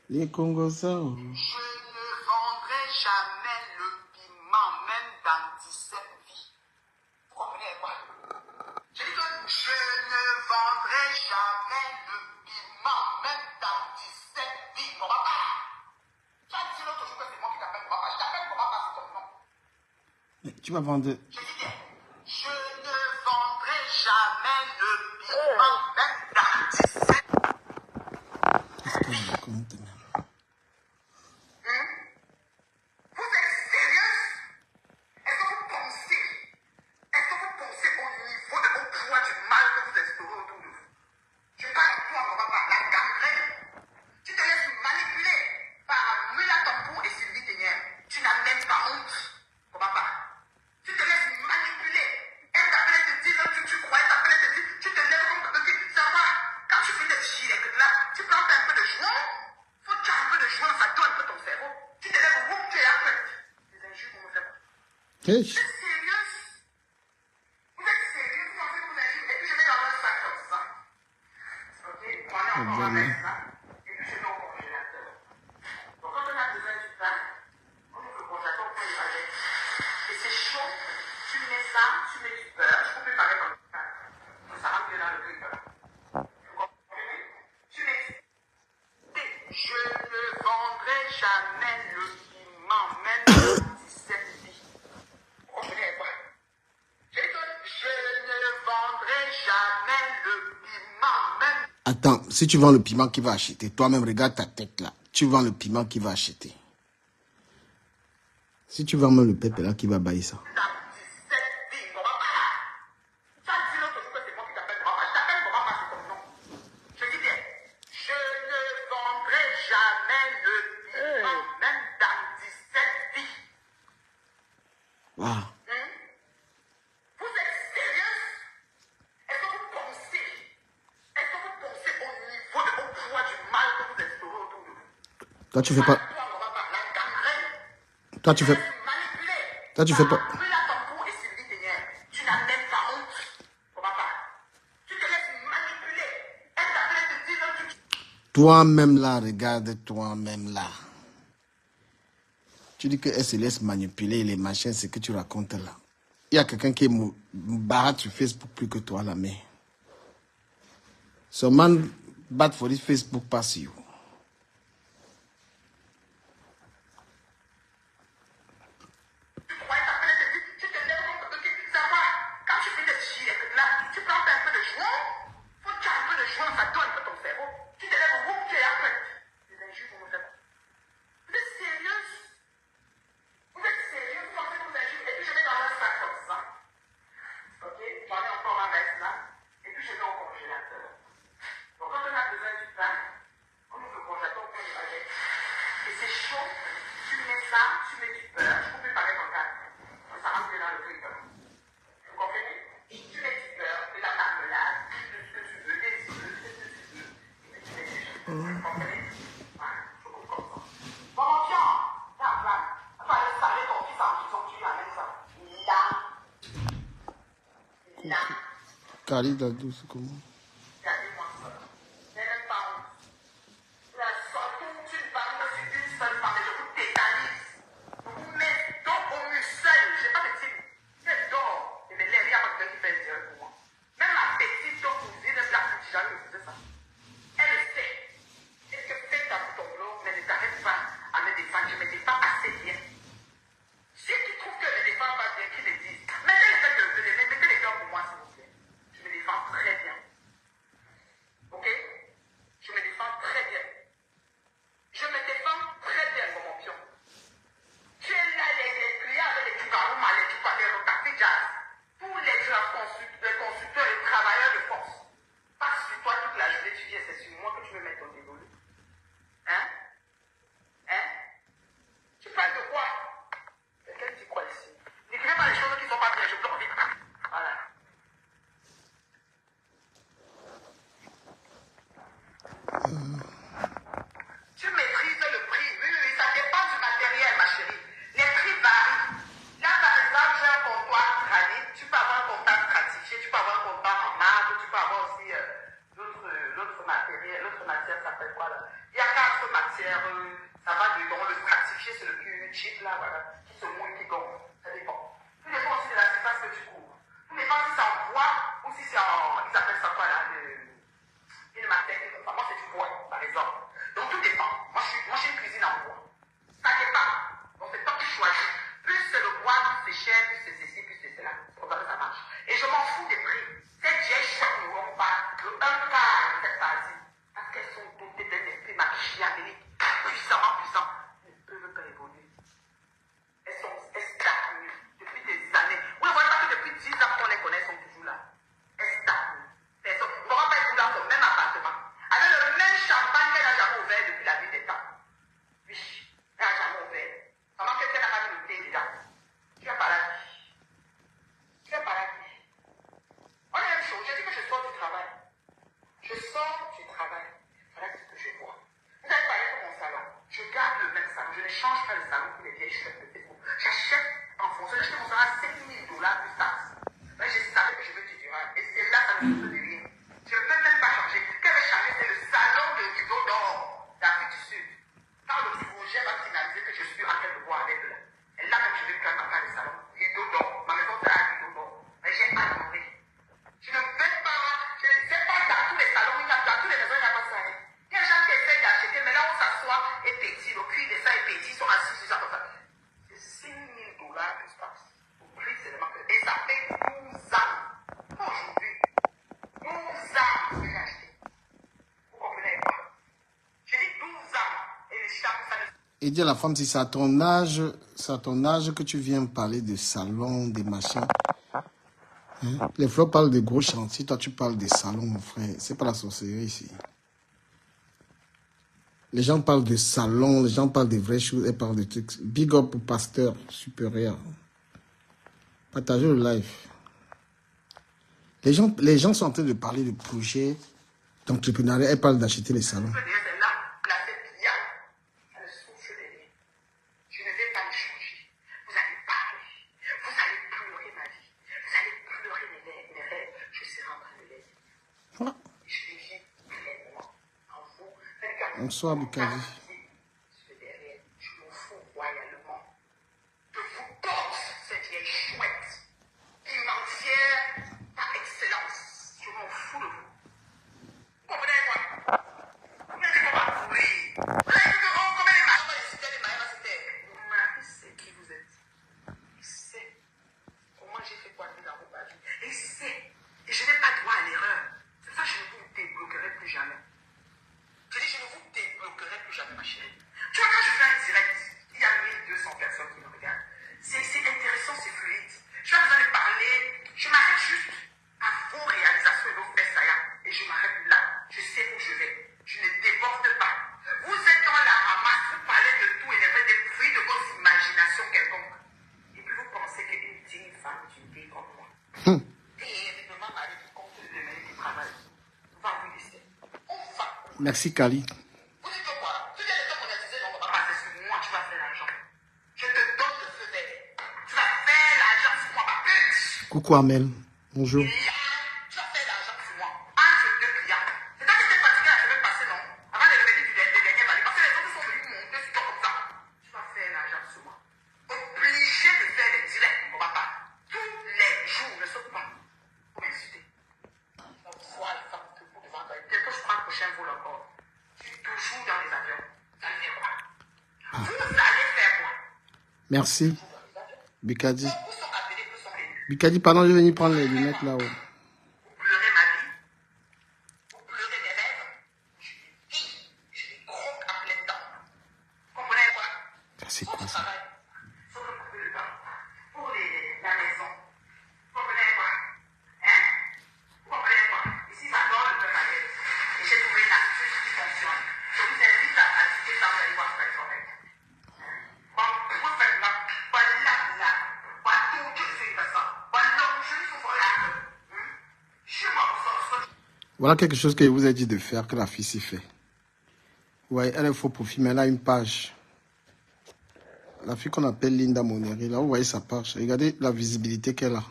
Les Congolais. Je ne vendrai jamais le piment, même dans 17 vies. Vous comprenez quoi? Je dis que je ne vendrai jamais le piment, même dans 17 vies. Mon papa. Tu as dit l'autre jour que c'est moi qui t'appelle mon papa. Je t'appelle mon papa, c'est ton nom. Mais tu vas vendre. Je dis bien, je ne vendrai jamais le piment, même dans 17 vies. Qu'est-ce que je raconte même? Vous êtes sérieux? Est-ce que vous pensez au niveau de au poids du mal que vous instaurez autour de vous? Je parle à toi, mon papa, la gangrène. Tu te laisses manipuler par Mula Tampour et Sylvie Ténière. Tu n'as même pas honte, mon papa. Tu te laisses manipuler. Elle t'appelle, te dit, tu crois, elle t'appelle, te dit, tu te lèves comme te dit, ça va. Quand tu fais des chiens là, tu prends un peu de joint. Faut que tu aies un peu de joint, ça donne un peu ton cerveau. Tu te lèves, whoop, tu es après. Les injures vont me faire quoi? Vous êtes sérieux? Vous êtes sérieux? Vous pensez que vous injures? Et puis je mets dans un sac comme ça. Ok? On est encore avec ça. Et puis je mets au congélateur. Donc quand on a besoin du pain, on ouvre le congélateur, on peut y aller. Et c'est chaud. Tu mets ça, tu mets du beurre. Je peux préparer comme ça. Ça rentre bien dans le grille. Vous comprenez? Tu mets. Je ne vendrai jamais le piment, même dans 17 vies. Vous comprenez quoi? Je ne vendrai jamais le piment, même. Attends, si tu vends le piment, qui va acheter? Toi-même, regarde ta tête là. Tu vends le piment, qui va acheter? Si tu vends même le peuple là, qui va bailler ça? Dans 17 vies, mon papa. Ça dit l'autre jour que c'est moi qui t'appelle mon papa. Je t'appelle mon papa, c'est ton nom. Je dis bien, je ne vendrai jamais le piment, même dans 17 vies. Waouh. Vous êtes sérieux? Est-ce que vous pensez au niveau de au poids du mal que vous instaurez autour de vous? Toi, tu fais pas. Toi, mon papa, la gangrène. Toi, tu fais. Manipuler. Toi, tu fais pas. Mula Tampour et Sylvie Ténière. Tu n'as même pas honte, mon papa. Tu te laisses manipuler. Elle t'appelle te dire que tu. Toi-même là, regarde toi-même là. Tu dis qu'elle se laisse manipuler les machins, c'est que tu racontes là. Il y a quelqu'un qui me barre sur Facebook plus que toi là, mais. So man bad for this Facebook pass you. Tu crois t'appeler te dire, tu te lèves comme que ça va. Quand tu fais des chiens là, tu prends un peu de joint. Faut que tu aies un peu de joint, ça donne un peu ton cerveau. Tu te lèves, whoop, tu es après. Les injures vont me faire quoi? Vous êtes sérieux? Vous êtes sérieux? Vous pensez que vous injures? Et puis je mets dans un sac comme ça. Ok? J'en ai encore un reste là. Et puis je mets au congélateur. Donc quand on a besoin du pain, on ouvre le congélateur, on peut y aller. Et c'est chaud. Tu mets ça, tu mets du beurre. Je peux préparer comme ça. Ça rentre bien dans le grille. Vous comprenez? Tu mets du beurre, de la marmelade, de ce que tu veux, des œufs, de ce que tu veux. Et puis tu mets des choses. Vous comprenez? Voilà, je coupe comme ça. Bon, tiens, là. Tu vas aller saler ton fils en prison, tu lui amènes ça. Là. Cali Dadou, c'est comment? Regardez-moi ça. N'aie même pas honte. La toute une bande sur une seule femme, je vous tétanise. Je vous mets donc au muscle. Je n'ai pas de type. Je dors. Et mes lèvres, il n'y a pas quelqu'un qui fait le dieu pour moi. Même la petite cousine, la petite, jamais me faisait ça. Elle le sait. Est-ce que peut-être dans ton blog, mais ne t'arrête pas à me défendre. Je ne me défends assez bien. Si tu trouves que je ne défends pas bien, qu'ils le disent. Mettez les gens pour moi, s'il vous plaît. Je me défends très bien. Ok? Je me défends très bien. Je me défends très bien, mon pion. Tu es là, les clients avec les Tukaruma, les Rotafi Jazz. Tous les constructeurs et travailleurs de force. Parce que toi, toute la journée, tu viens, c'est sur moi que tu veux mettre ton dévolu. Hein? Hein? Tu parles de quoi? Quelqu'un dit quoi ici? N'écrivez pas les choses qui ne sont pas bien, je bloque vite. Voilà. Tu maîtrises le prix. Oui, ça dépend du matériel, ma chérie. Les prix varient. Là, par exemple, j'ai un comptoir granit. Tu peux avoir un comptoir stratifié, tu peux avoir un comptoir en marbre, tu peux avoir aussi l'autre matériel, l'autre matière s'appelle quoi là? Il y a quatre matières, ça va dedans, le stratifié, c'est le plus cheap, là, voilà, qui se mouille, qui gonfle, ça dépend. Tout dépend aussi de la surface que tu couvres. Tout dépend si c'est en bois ou si c'est en, ils appellent ça quoi, là, une matière, enfin, moi c'est du bois, par exemple. Donc tout dépend. Moi je suis une cuisine en bois. Ça dépend. Donc c'est toi qui choisis. Plus c'est le bois, plus c'est cher, plus c'est ceci, plus c'est cela. C'est comme ça que ça marche. Et je m'en fous des prix. Cette vieille choc ne vont pas le un quart de cette partie. Parce qu'elles sont dotées d'un esprit machiavélique puissamment puissant. Elles ne peuvent pas évoluer. Elles stagnent depuis des années. Vous ne voyez pas que depuis 10 ans qu'on les connaît, elles sont toujours là. Elles stagnent. On ne va pas être dans son même appartement. Avec le même champagne qu'elle n'a jamais ouvert depuis la nuit des temps. Oui, elle n'a jamais ouvert. Comment qu'elle n'a pas mis le thé déjà? Tu es paradis. Tu es paradis. On est la même chose. Je dis que je sors du travail. Je sors du travail. Voilà ce que je vois. Vous avez parlé de mon salon. Je garde le même salon. Je ne change pas le salon pour les vieilles chutes de Facebook. J'achète en fonction. J'ai acheté mon salon à $5 000 plus taxes. Mais je savais que je veux du durable. Et c'est là, ça me fait de rire. Je ne peux même pas changer. Quel est changé, c'est le salon de rideau d'or d'Afrique du Sud. Quand le projet va finaliser, que je suis en train de voir avec là. Et là même, je vais faire ma part de salon. Rideau d'or. Ma maison sera à rideau d'or. Mais j'ai adoré. Je ne vais pas, je ne sais pas dans tous les salons, dans tous les maisons, il n'y a pas ça. Il y a des gens qui essayent d'acheter, mais là où on s'assoit est petit, le cuir de ça est petit, ils sont assis sur ça comme ça. C'est $5 000 plus taxe. Au prix seulement que. Et ça fait 12 ans. Aujourd'hui. 12 ans que j'ai acheté. Vous comprenez pas? J'ai dit 12 ans. Et les charmes, ça ne. Et dis à la femme, si c'est à ton âge que tu viens parler de salon, des machins. Hein? Les fleurs parlent de gros chantiers, toi tu parles des salons, mon frère. C'est pas la sorcellerie ici. Les gens parlent de salons, les gens parlent des vraies choses, elles parlent de trucs. Big up au pasteur supérieur. Partagez le live. Les gens sont en train de parler de projets d'entrepreneuriat, elles parlent d'acheter les salons. Je ne vais pas le changer. Vous allez parler. Vous allez pleurer ma vie. Vous allez pleurer mes rêves. Je serai en train de les dire. Ah. Je vais vivre pleinement en vous. Bonsoir, Bukadi. Je m'en fous royalement. De vous tous, cette vieille chouette, pimentière par excellence. Je m'en fous de vous. Vous comprenez quoi? Vous n'êtes pas pourri. Vous avez dit que, oh, comment les marins, les marins, c'était. Mon mari sait qui vous êtes. Il sait comment j'ai fait quoi dans vos pages. Et il sait. Et je n'ai pas droit à l'erreur. C'est ça que je ne vous débloquerai plus jamais. Je dis, je ne vous débloquerai plus jamais, ma chérie. Tu vois, quand je fais un direct, il y a 1200 personnes qui me regardent. C'est intéressant, c'est fluide. Je n'ai pas besoin de parler. Je m'arrête juste à vos réalisations et vos faits saillants. Et je m'arrête là. Je sais où je vais. Je ne déborde pas. Vous êtes dans la ramasse, vous parlez de tout et de des fruits de vos imaginations quelconques. Et puis vous pensez qu'une digne femme d'une vie comme moi, terriblement mariée qui compte le mec qui travaille, va vous laisser. On va. Merci, Kali. Vous dites quoi? Tu viens de te monétiser, donc on va passer sur moi, tu vas faire l'argent. Je te donne le feu vert. Tu vas faire l'argent sur moi, ma bitch. Coucou, Amel. Bonjour. Tu vas faire l'argent sur moi. Entre deux clients. C'est toi qui t'es fatigué la semaine passée, non? Avant de revenir du dernier valet. Parce que les autres sont venus monter sur toi comme ça. Tu vas faire l'argent sur moi. Obligé de faire les directs, mon papa. Tous les jours, ne saute pas. Pour m'insulter. On voit la femme debout devant toi. Dès que je prends le prochain vol encore, tu es toujours dans les avions. Vous allez faire quoi? Vous allez faire quoi? Merci. Bukadi. Beaucoup sont appelés, peu sont élus. Bukadi, pardon, je vais venir prendre les lunettes là-haut. Vous pleurez ma vie. Vous pleurez mes rêves. Je les vis. Je les croque à pleines dents. Vous comprenez quoi? Ça, c'est quoi ça? Travail. Faut me couper le temps. Pour la maison. Vous comprenez quoi? Hein? Vous comprenez quoi? Ici, j'adore le pain maillot. Et j'ai trouvé une astuce qui fonctionne. Je vous invite à appliquer ça, vous allez voir, ça va être correct. Bon, vous faites là. Voilà, là. Voilà tout, je sais pas ça. Voilà, je suis sur la. Je m'en sors. Voilà quelque chose que je vous ai dit de faire, que la fille s'y fait. Ouais, elle est faux profil, mais elle a une page. La fille qu'on appelle Linda Moneri, là, vous voyez sa page. Regardez la visibilité qu'elle a.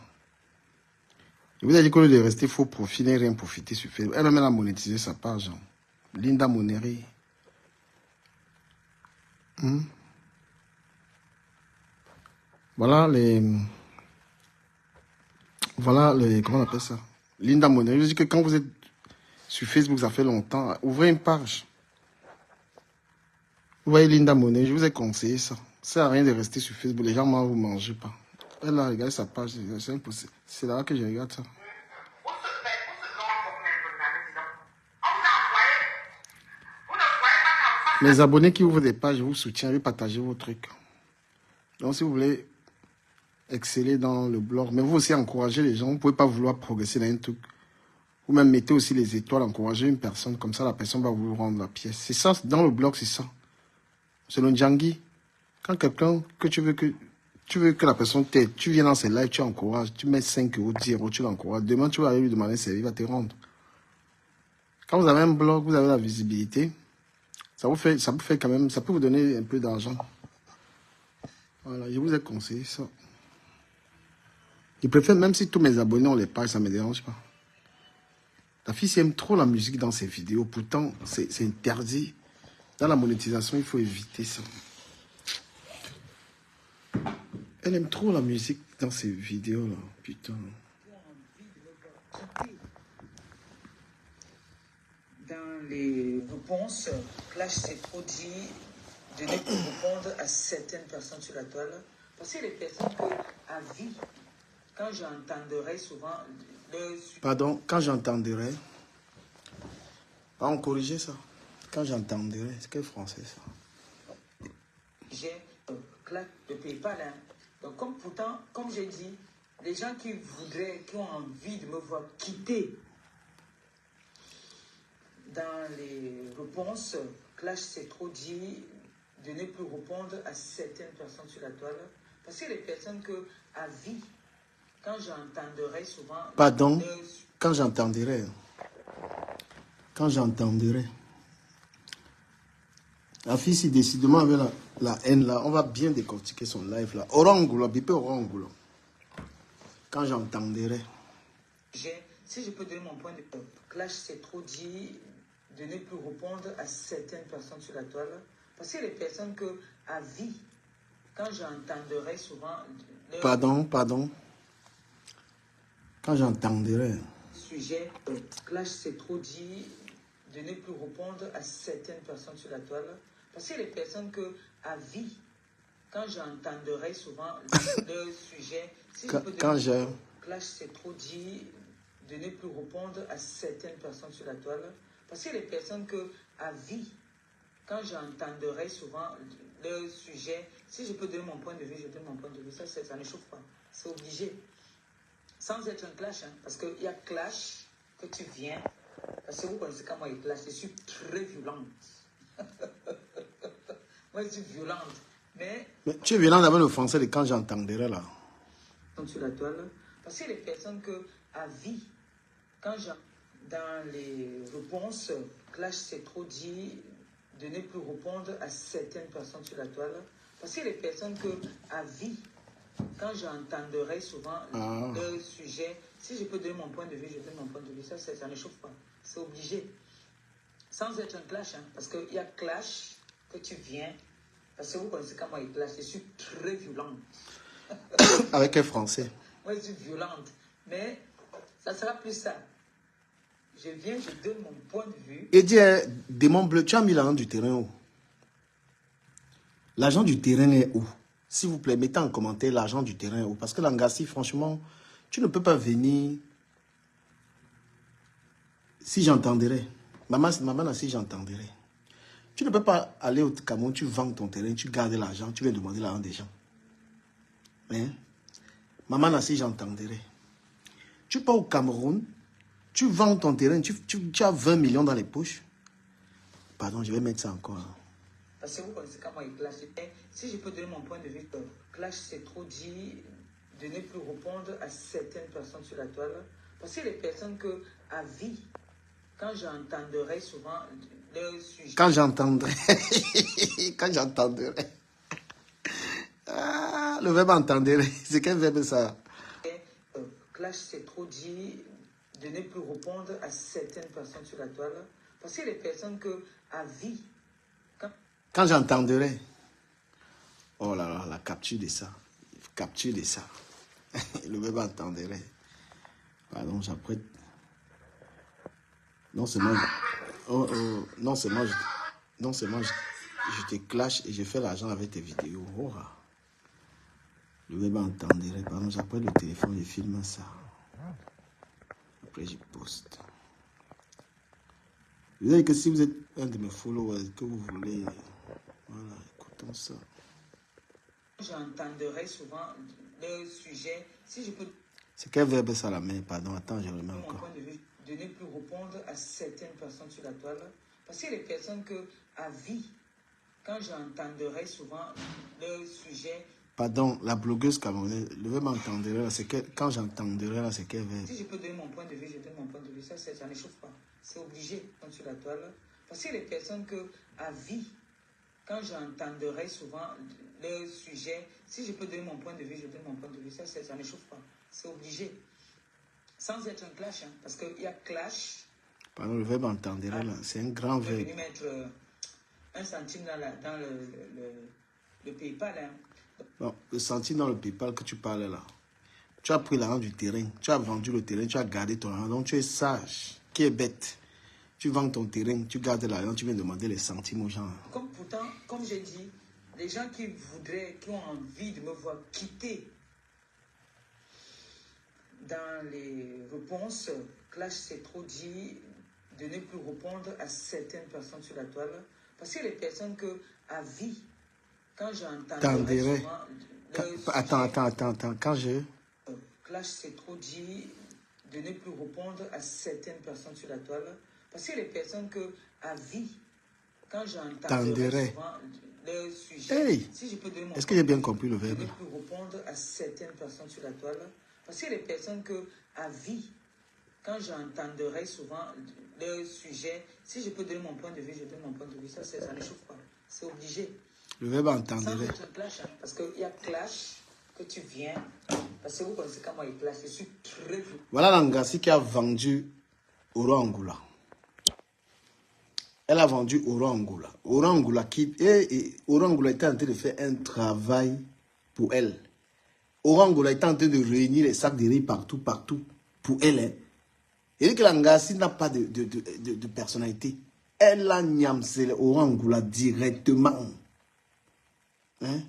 Je vous ai dit qu'au lieu de rester faux profil et rien profiter sur Facebook, elle-même elle a monétisé sa page. Hein. Linda Moneri. Hmm. Voilà les... Voilà les... Comment on appelle ça? Linda Monet. Je dis que quand vous êtes sur Facebook, ça fait longtemps, ouvrez une page. Vous voyez Linda Monet, je vous ai conseillé ça. Ça sert à rien de rester sur Facebook. Les gens ne vous mangez pas. Elle a regardé sa page, c'est impossible. C'est là que je regarde ça. Les abonnés qui ouvrent des pages, je vous soutiens, je vais partager vos trucs. Donc si vous voulez exceller dans le blog, mais vous aussi encouragez les gens, vous ne pouvez pas vouloir progresser dans un truc. Vous même mettez aussi les étoiles, encouragez une personne, comme ça la personne va vous rendre la pièce. C'est ça, dans le blog, c'est ça. C'est le Djangi. Quand quelqu'un que tu veux que la personne t'aide, tu viens dans ses lives, tu encourages, tu mets 5 euros, 10 euros, tu l'encourages. Demain, tu vas aller lui demander un service, il va te rendre. Quand vous avez un blog, vous avez la visibilité, ça vous fait quand même, ça peut vous donner un peu d'argent. Voilà, je vous ai conseillé ça. Je préfère, même si tous mes abonnés ont les pages, ça ne me dérange pas. La fille aime trop la musique dans ses vidéos, pourtant c'est interdit. Dans la monétisation, il faut éviter ça. Elle aime trop la musique dans ses vidéos là, putain. Dans les réponses, Clash s'est trop dit de ne plus répondre à certaines personnes sur la toile. Parce que les personnes que, à vie, quand j'entendrai souvent... Pardon, quand j'entendrai... On corriger ça. Quand j'entendrai, c'est quel français ça? J'ai claque de PayPal. Hein. Donc pourtant, comme j'ai dit, les gens qui voudraient, qui ont envie de me voir quitter dans les réponses, Clash s'est trop dit de ne plus répondre à certaines personnes sur la toile. Parce que les personnes que, à vie, quand j'entendrai souvent... Pardon, quand j'entendrai. Quand j'entendrai. La fille, si décidément avec la haine là, on va bien décortiquer son live là. Orangulo, bipé orangulo. Quand j'entendrai. Si je peux donner mon point de vue, Clash s'est trop dit de ne plus répondre à certaines personnes sur la toile. Parce que les personnes que, à vie, quand j'entendrai souvent... Pardon. Quand j'entendrai. Sujet, Clash s'est trop dit de ne plus répondre à certaines personnes sur la toile. Parce que les personnes que, à vie, quand j'entendrai souvent le sujet... Si Clash s'est trop dit de ne plus répondre à certaines personnes sur la toile. Parce que les personnes que, à vie, quand j'entendrai souvent le sujet, si je peux donner mon point de vue, je donne mon point de vue. Ça ne chauffe pas. C'est obligé. Sans être un clash, hein, parce qu'il y a clash que tu viens. Parce que vous connaissez comment il clash. Je suis très violente. Moi, je suis violente. Mais tu es violente avec le français de quand j'entendrai là. Sur la toile. Parce que les personnes que, à vie, dans les réponses, Clash s'est trop dit de ne plus répondre à certaines personnes sur la toile. Parce que les personnes que, à vie, quand j'entendrai souvent le sujet, si je peux donner mon point de vue, je donne mon point de vue. Ça ne chauffe pas. C'est obligé. Sans être un clash, hein, parce qu'il y a clash que tu viens. Parce que vous connaissez comment il clash. Je suis très violente. Avec un français. Moi, je suis violente. Mais ça sera plus ça. Je viens, je donne mon point de vue. Et dis, démon bleu, tu as mis l'argent du terrain où? L'argent du terrain est où? S'il vous plaît, mettez en commentaire l'argent du terrain est où? Parce que l'Angassi, franchement, tu ne peux pas venir. Si j'entendrais. Maman, si j'entendrais. Tu ne peux pas aller au Cameroun, tu vends ton terrain, tu gardes l'argent, tu viens demander l'argent des gens. Hein? Maman, si j'entendrais. Tu pars au Cameroun, tu vends ton terrain, tu as 20 millions dans les poches. Pardon, je vais mettre ça encore. Hein. Parce que vous connaissez comment il clash. Si je peux donner mon point de vue, Clash s'est trop dit de ne plus répondre à certaines personnes sur la toile. Parce que les personnes que, à vie, quand j'entendrai souvent le sujet... Quand j'entendrai. Quand j'entendrai. Ah, le verbe entendrai. C'est quel verbe ça? Clash s'est trop dit de ne plus répondre à certaines personnes sur la toile. Parce que les personnes que, à vie... Quand j'entendrai. Oh là là, la capture de ça. Capture de ça. Le bébé entendrait. Pardon, j'apprête. Non seulement... non seulement... Non seulement je te clash et je fais l'argent avec tes vidéos. Oh, le bébé entendrait. Pardon, j'apprête le téléphone, je filme ça. Après, je poste. Vous savez que si vous êtes un de mes followers, que vous voulez... Voilà, écoutons ça. J'entendrai souvent le sujet, si je peux... C'est quel verbe ça la main? Pardon, attends, je remets mon encore. point de vue, de ne plus répondre à certaines personnes sur la toile. Parce qu'il y a des personnes que, à vie, quand j'entendrai souvent le sujet... Pardon, la blogueuse camerounaise, le verbe entendrait là, c'est quand j'entendrai là, c'est quel verbe? Si je peux donner mon point de vue, je donne mon point de vue. Ça n'échauffe pas. C'est obligé quand sur la toile. Parce qu'il y a des personnes que, à vie, quand j'entendrai souvent le sujet, si je peux donner mon point de vue, je donne mon point de vue. Ça n'échauffe pas. C'est obligé. Sans être un clash, hein, parce qu'il y a clash. Pardon, le verbe entendrait là, c'est un grand Je vais verbe. venir mettre 1 centime dans le PayPal. Hein. Bon, le centime dans le PayPal que tu parles là. Tu as pris l'argent du terrain, tu as vendu le terrain, tu as gardé ton argent. Donc tu es sage, qui est bête. Tu vends ton terrain, tu gardes l'argent, tu viens demander les centimes aux gens. Pourtant, comme j'ai dit, les gens qui voudraient, qui ont envie de me voir quitter dans les réponses, clash c'est trop dit, de ne plus répondre à certaines personnes sur la toile. Parce qu'il y a des personnes que, à vie, quand j'entendrai souvent... Attends, quand je... Clash c'est trop dit, de ne plus répondre à certaines personnes sur la toile. Parce qu'il y a des personnes que, à vie, quand j'entendrai souvent le sujet... Hey, si je peux donner mon est-ce que j'ai bien compris le verbe? de ne plus répondre à certaines personnes sur la toile. Parce qu'il y a des personnes que, à vie, quand j'entendrai souvent le sujet, si je peux donner mon point de vue, je donne mon point de vue. Ça n'échauffe pas. C'est obligé. Le verbe Sans entendrait. être un clash, hein, parce qu'il y a clash que tu viens. Parce que vous connaissez comment il clash. Je suis très... Voilà l'Angassi qui a vendu Oro Angoula. Elle a vendu Oro Angoula. Oro Angoula Oro Angoula était en train de faire un travail pour elle. Oro Angoula était en train de réunir les sacs de riz partout pour elle. Hein. Et que l'Angassi n'a pas de personnalité. Elle a niamsé Oro Angoula directement. Hein?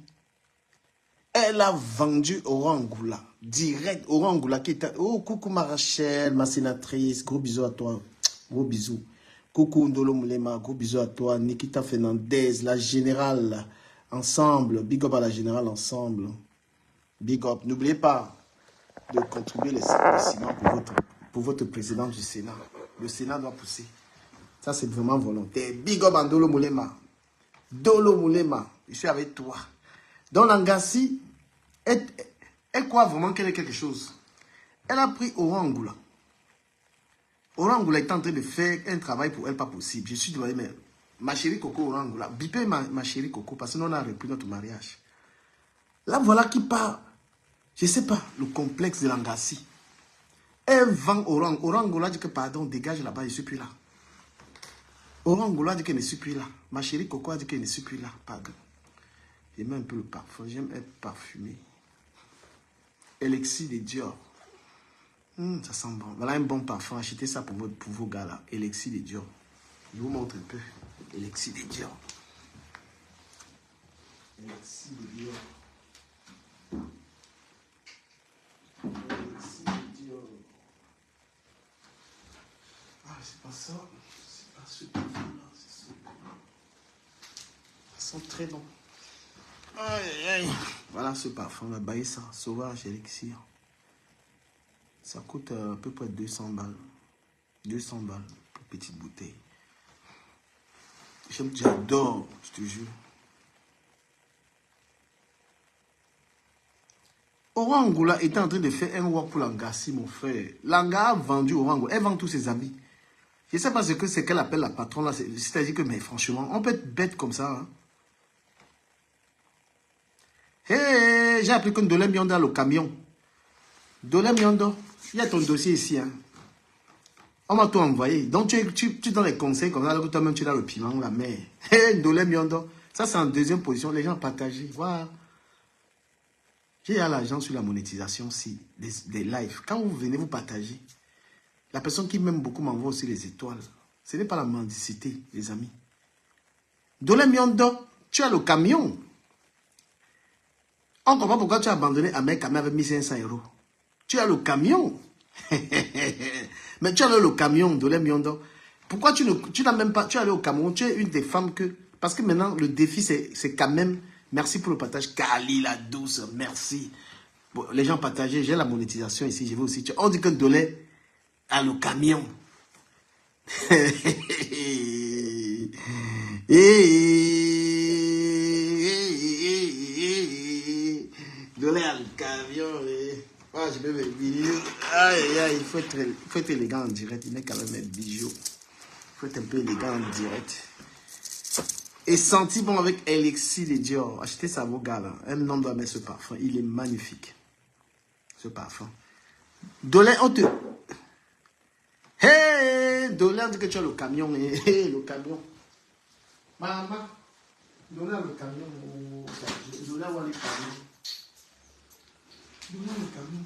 Elle a vendu Oro Angoula direct. Oro Angoula qui était... Oh, coucou ma Rachel, ma sénatrice. Gros bisous à toi. Gros bisous. Coucou Ndolo Moulema. Gros bisous à toi. Nikita Fernandez, la générale. Ensemble. Big up à la générale ensemble. Big up. N'oubliez pas de contribuer le ciment pour votre président du Sénat. Le Sénat doit pousser. Ça, c'est vraiment volontaire. Big up à Ndolo Moulema. Dolo Moulema. Je suis avec toi. Donc, Langassi, elle croit vraiment qu'elle est quelque chose. Elle a pris Oro Angoula. Oro Angoula est en train de faire un travail pour elle pas possible. Je suis demandé, mais ma chérie Coco Oro Angoula, bipez ma chérie Coco, parce que nous on a repris notre mariage. Là, voilà qui part, je ne sais pas, le complexe de Langassi. Elle vend Oro Angoula dit que, pardon, dégage là-bas, je ne suis plus là. Oro Angoula dit que je ne suis plus là. Ma chérie Coco a dit que je ne suis plus là, pardon. J'aime un peu le parfum, j'aime être parfumé. Elixir de Dior. Ça sent bon. Voilà un bon parfum. Achetez ça pour vos gars là. Elixir de Dior. Je vous montre un peu. Elixir de Dior. Elixir de Dior. Elixir de Dior. Ah, c'est pas ça. C'est pas ce parfum là. C'est ce. Ça sent très bon. Aïe, aïe. Voilà ce parfum là. Baillez ça. Sauvage Elixir. Ça coûte à peu près 200 balles. 200 balles pour petite bouteille. J'adore, je te jure. Oro Angoula était en train de faire un work pour Langassi, mon frère. Langa a vendu Oro Angoula. Elle vend tous ses habits. Je ne sais pas ce que c'est qu'elle appelle la patronne là. C'est-à-dire que, mais franchement, on peut être bête comme ça. Hein? Hey, j'ai appris que Ndolem Yondo a le camion. Ndolem Yondo, il y a ton dossier ici. Hein. On m'a tout envoyé. Donc tu donnes les conseils comme ça, alors que toi-même tu as le piment, la mer. Hey, Ndolem Yondo, Ça, c'est en deuxième position. Les gens partagent. Voilà. J'ai l'argent sur la monétisation aussi, des lives. Quand vous venez, vous partagez. La personne qui m'aime beaucoup m'envoie aussi les étoiles. Ce n'est pas la mendicité, les amis. Dolé Miondo, tu as le camion. On ne comprend pas pourquoi tu as abandonné à mec avec 1500 €. Tu as le camion. Mais tu as le camion, Dolé Miondo. Pourquoi tu n'as même pas... Tu es allé au Cameroun, tu es une des femmes que... Parce que maintenant, le défi, c'est quand même... Merci pour le partage. Kali, la douce, merci. Bon, les gens partagent. J'ai la monétisation ici, je vais aussi... On dit que Dolé a le camion. Dolé a le camion. Ah, je vais me vidéo. Aïe, aïe, il faut être élégant en direct. Il n'est quand même un bijou. Il faut être un peu élégant en direct. Et senti bon avec Elixir de Dior. Achetez ça à vos gars là. Un homme doit mettre ce parfum. Il est magnifique. Ce parfum. Dolé, on te... Hey! Dolé, on dit que tu as le camion. Hey, le camion. Maman. Dolé a le camion. Dolé a le camion. Dolé a le camion.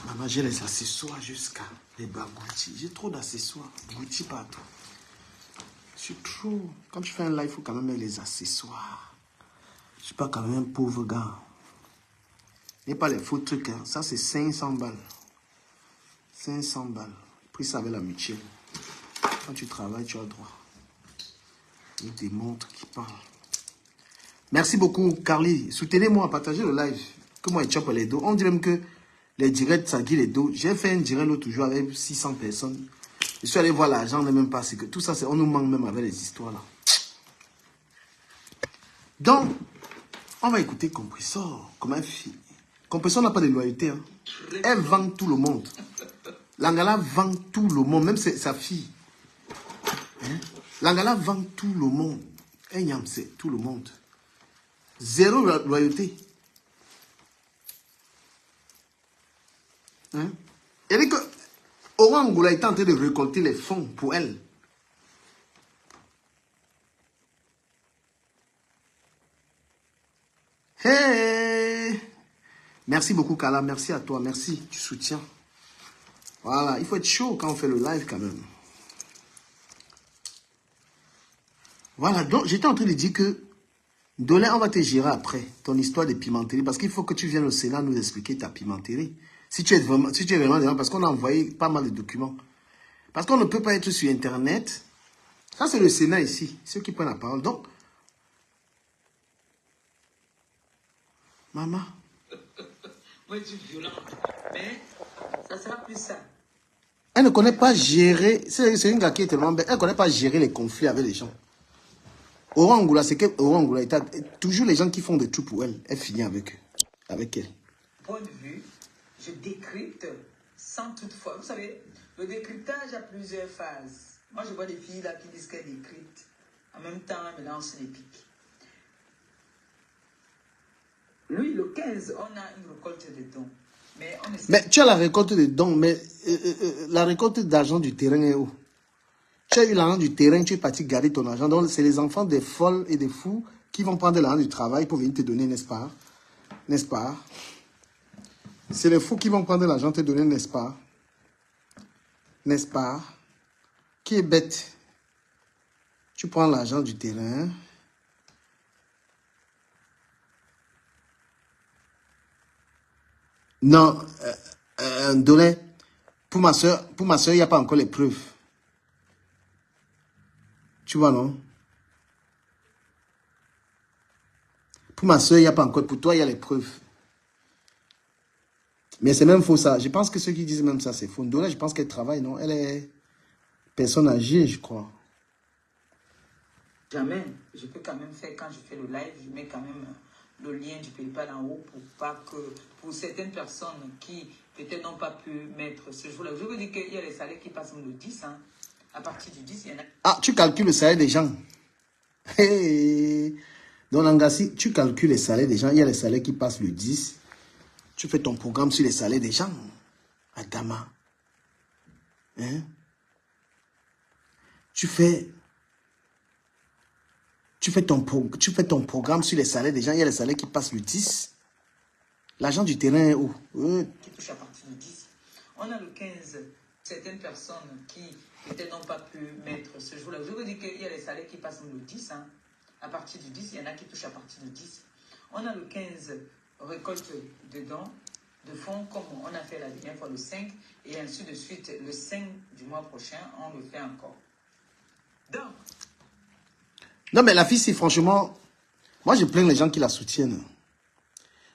Maman, j'ai les accessoires jusqu'à les bas Gucci. J'ai trop d'accessoires. Gucci partout. C'est trop. Quand tu fais un live, il faut quand même mettre les accessoires. Je ne suis pas quand même un pauvre gars. Il n'y a pas les faux trucs. Hein. Ça, c'est 500 balles. 500 balles. Pris ça avec la mutuelle. Quand tu travailles, tu as le droit. Il y a des montres qui parlent. Merci beaucoup, Carly. Soutenez-moi, partagez le live. Que moi, je chope les dos. On dit même que les directs, ça guide les dos. J'ai fait un direct l'autre jour avec 600 personnes. Je suis allé voir l'argent, on n'est même pas. C'est que tout ça, on nous manque même avec les histoires là. Donc, on va écouter Compressor comme un fille. Compressor n'a pas de loyauté. Hein. Elle vend tout le monde. Langala vend tout le monde, même sa fille. Hein? Langala vend tout le monde. Enyam, c'est tout le monde. Zéro loyauté. Hein? Elle dit que Oran Angoula est en train de récolter les fonds pour elle. Hey! Merci beaucoup, Kala. Merci à toi. Merci du soutien. Voilà. Il faut être chaud quand on fait le live quand même. Voilà. Donc, j'étais en train de dire que Dolé, on va te gérer après ton histoire de pimenterie. Parce qu'il faut que tu viennes au Sénat nous expliquer ta pimenterie. Si tu es vraiment dedans, parce qu'on a envoyé pas mal de documents. Parce qu'on ne peut pas être sur Internet. Ça, c'est le Sénat ici. Ceux qui prennent la parole. Donc, maman. Moi, je suis violente. Mais ça sera plus ça. Elle ne connaît pas gérer. C'est une gars qui est tellement belle. Elle ne connaît pas gérer les conflits avec les gens. Oran Angoula, c'est que Oran Angoula, toujours les gens qui font des trucs pour elle. Elle finit avec eux. Avec elle. Point de vue, je décrypte sans toutefois. Vous savez, le décryptage a plusieurs phases. Moi, je vois des filles là qui disent qu'elles décryptent. En même temps, elles me lancent les pics. Lui, le 15, on a une récolte de dons. Mais tu as la récolte de dons, mais la récolte d'argent du terrain est où? Tu as eu l'argent du terrain, tu es parti garder ton argent. Donc, c'est les enfants des folles et des fous qui vont prendre l'argent du travail pour venir te donner, n'est-ce pas? N'est-ce pas? C'est les fous qui vont prendre l'argent te donner, n'est-ce pas? N'est-ce pas? Qui est bête? Tu prends l'argent du terrain. Non, Dolé, pour ma soeur, il n'y a pas encore les preuves. Tu vois, non? Pour ma soeur, il n'y a pas encore. Pour toi, il y a les preuves. Mais c'est même faux ça. Je pense que ceux qui disent même ça, c'est faux. Dolé, je pense qu'elle travaille, non? Elle est personne âgée, je crois. Jamais. Je peux quand même faire, quand je fais le live, je mets quand même le lien du PayPal en haut pour pas que, pour certaines personnes qui peut-être n'ont pas pu mettre ce jour-là. Je veux dire qu'il y a les salaires qui passent le 10. Hein. À partir du 10, il y en a... Ah, tu calcules le salaire des gens. Hey. Dans Langassi, tu calcules les salaires des gens. Il y a les salaires qui passent le 10. Tu fais ton programme sur les salaires des gens. Adama. Hein? Tu tu fais ton programme sur les salaires des gens. Il y a les salaires qui passent le 10. L'argent du terrain est où? Qui touche à partir du 10. On a le 15. Certaines personnes qui peut-être n'ont pas pu mettre ce jour-là. Je vous dis qu'il y a les salaires qui passent le 10. Hein. À partir du 10, il y en a qui touchent à partir du 10. On a le 15 récolte dedans, de fonds, comme on a fait la dernière fois le 5. Et ainsi de suite, le 5 du mois prochain, on le fait encore. Donc. Non, mais la fille, c'est franchement... Moi, je plains les gens qui la soutiennent.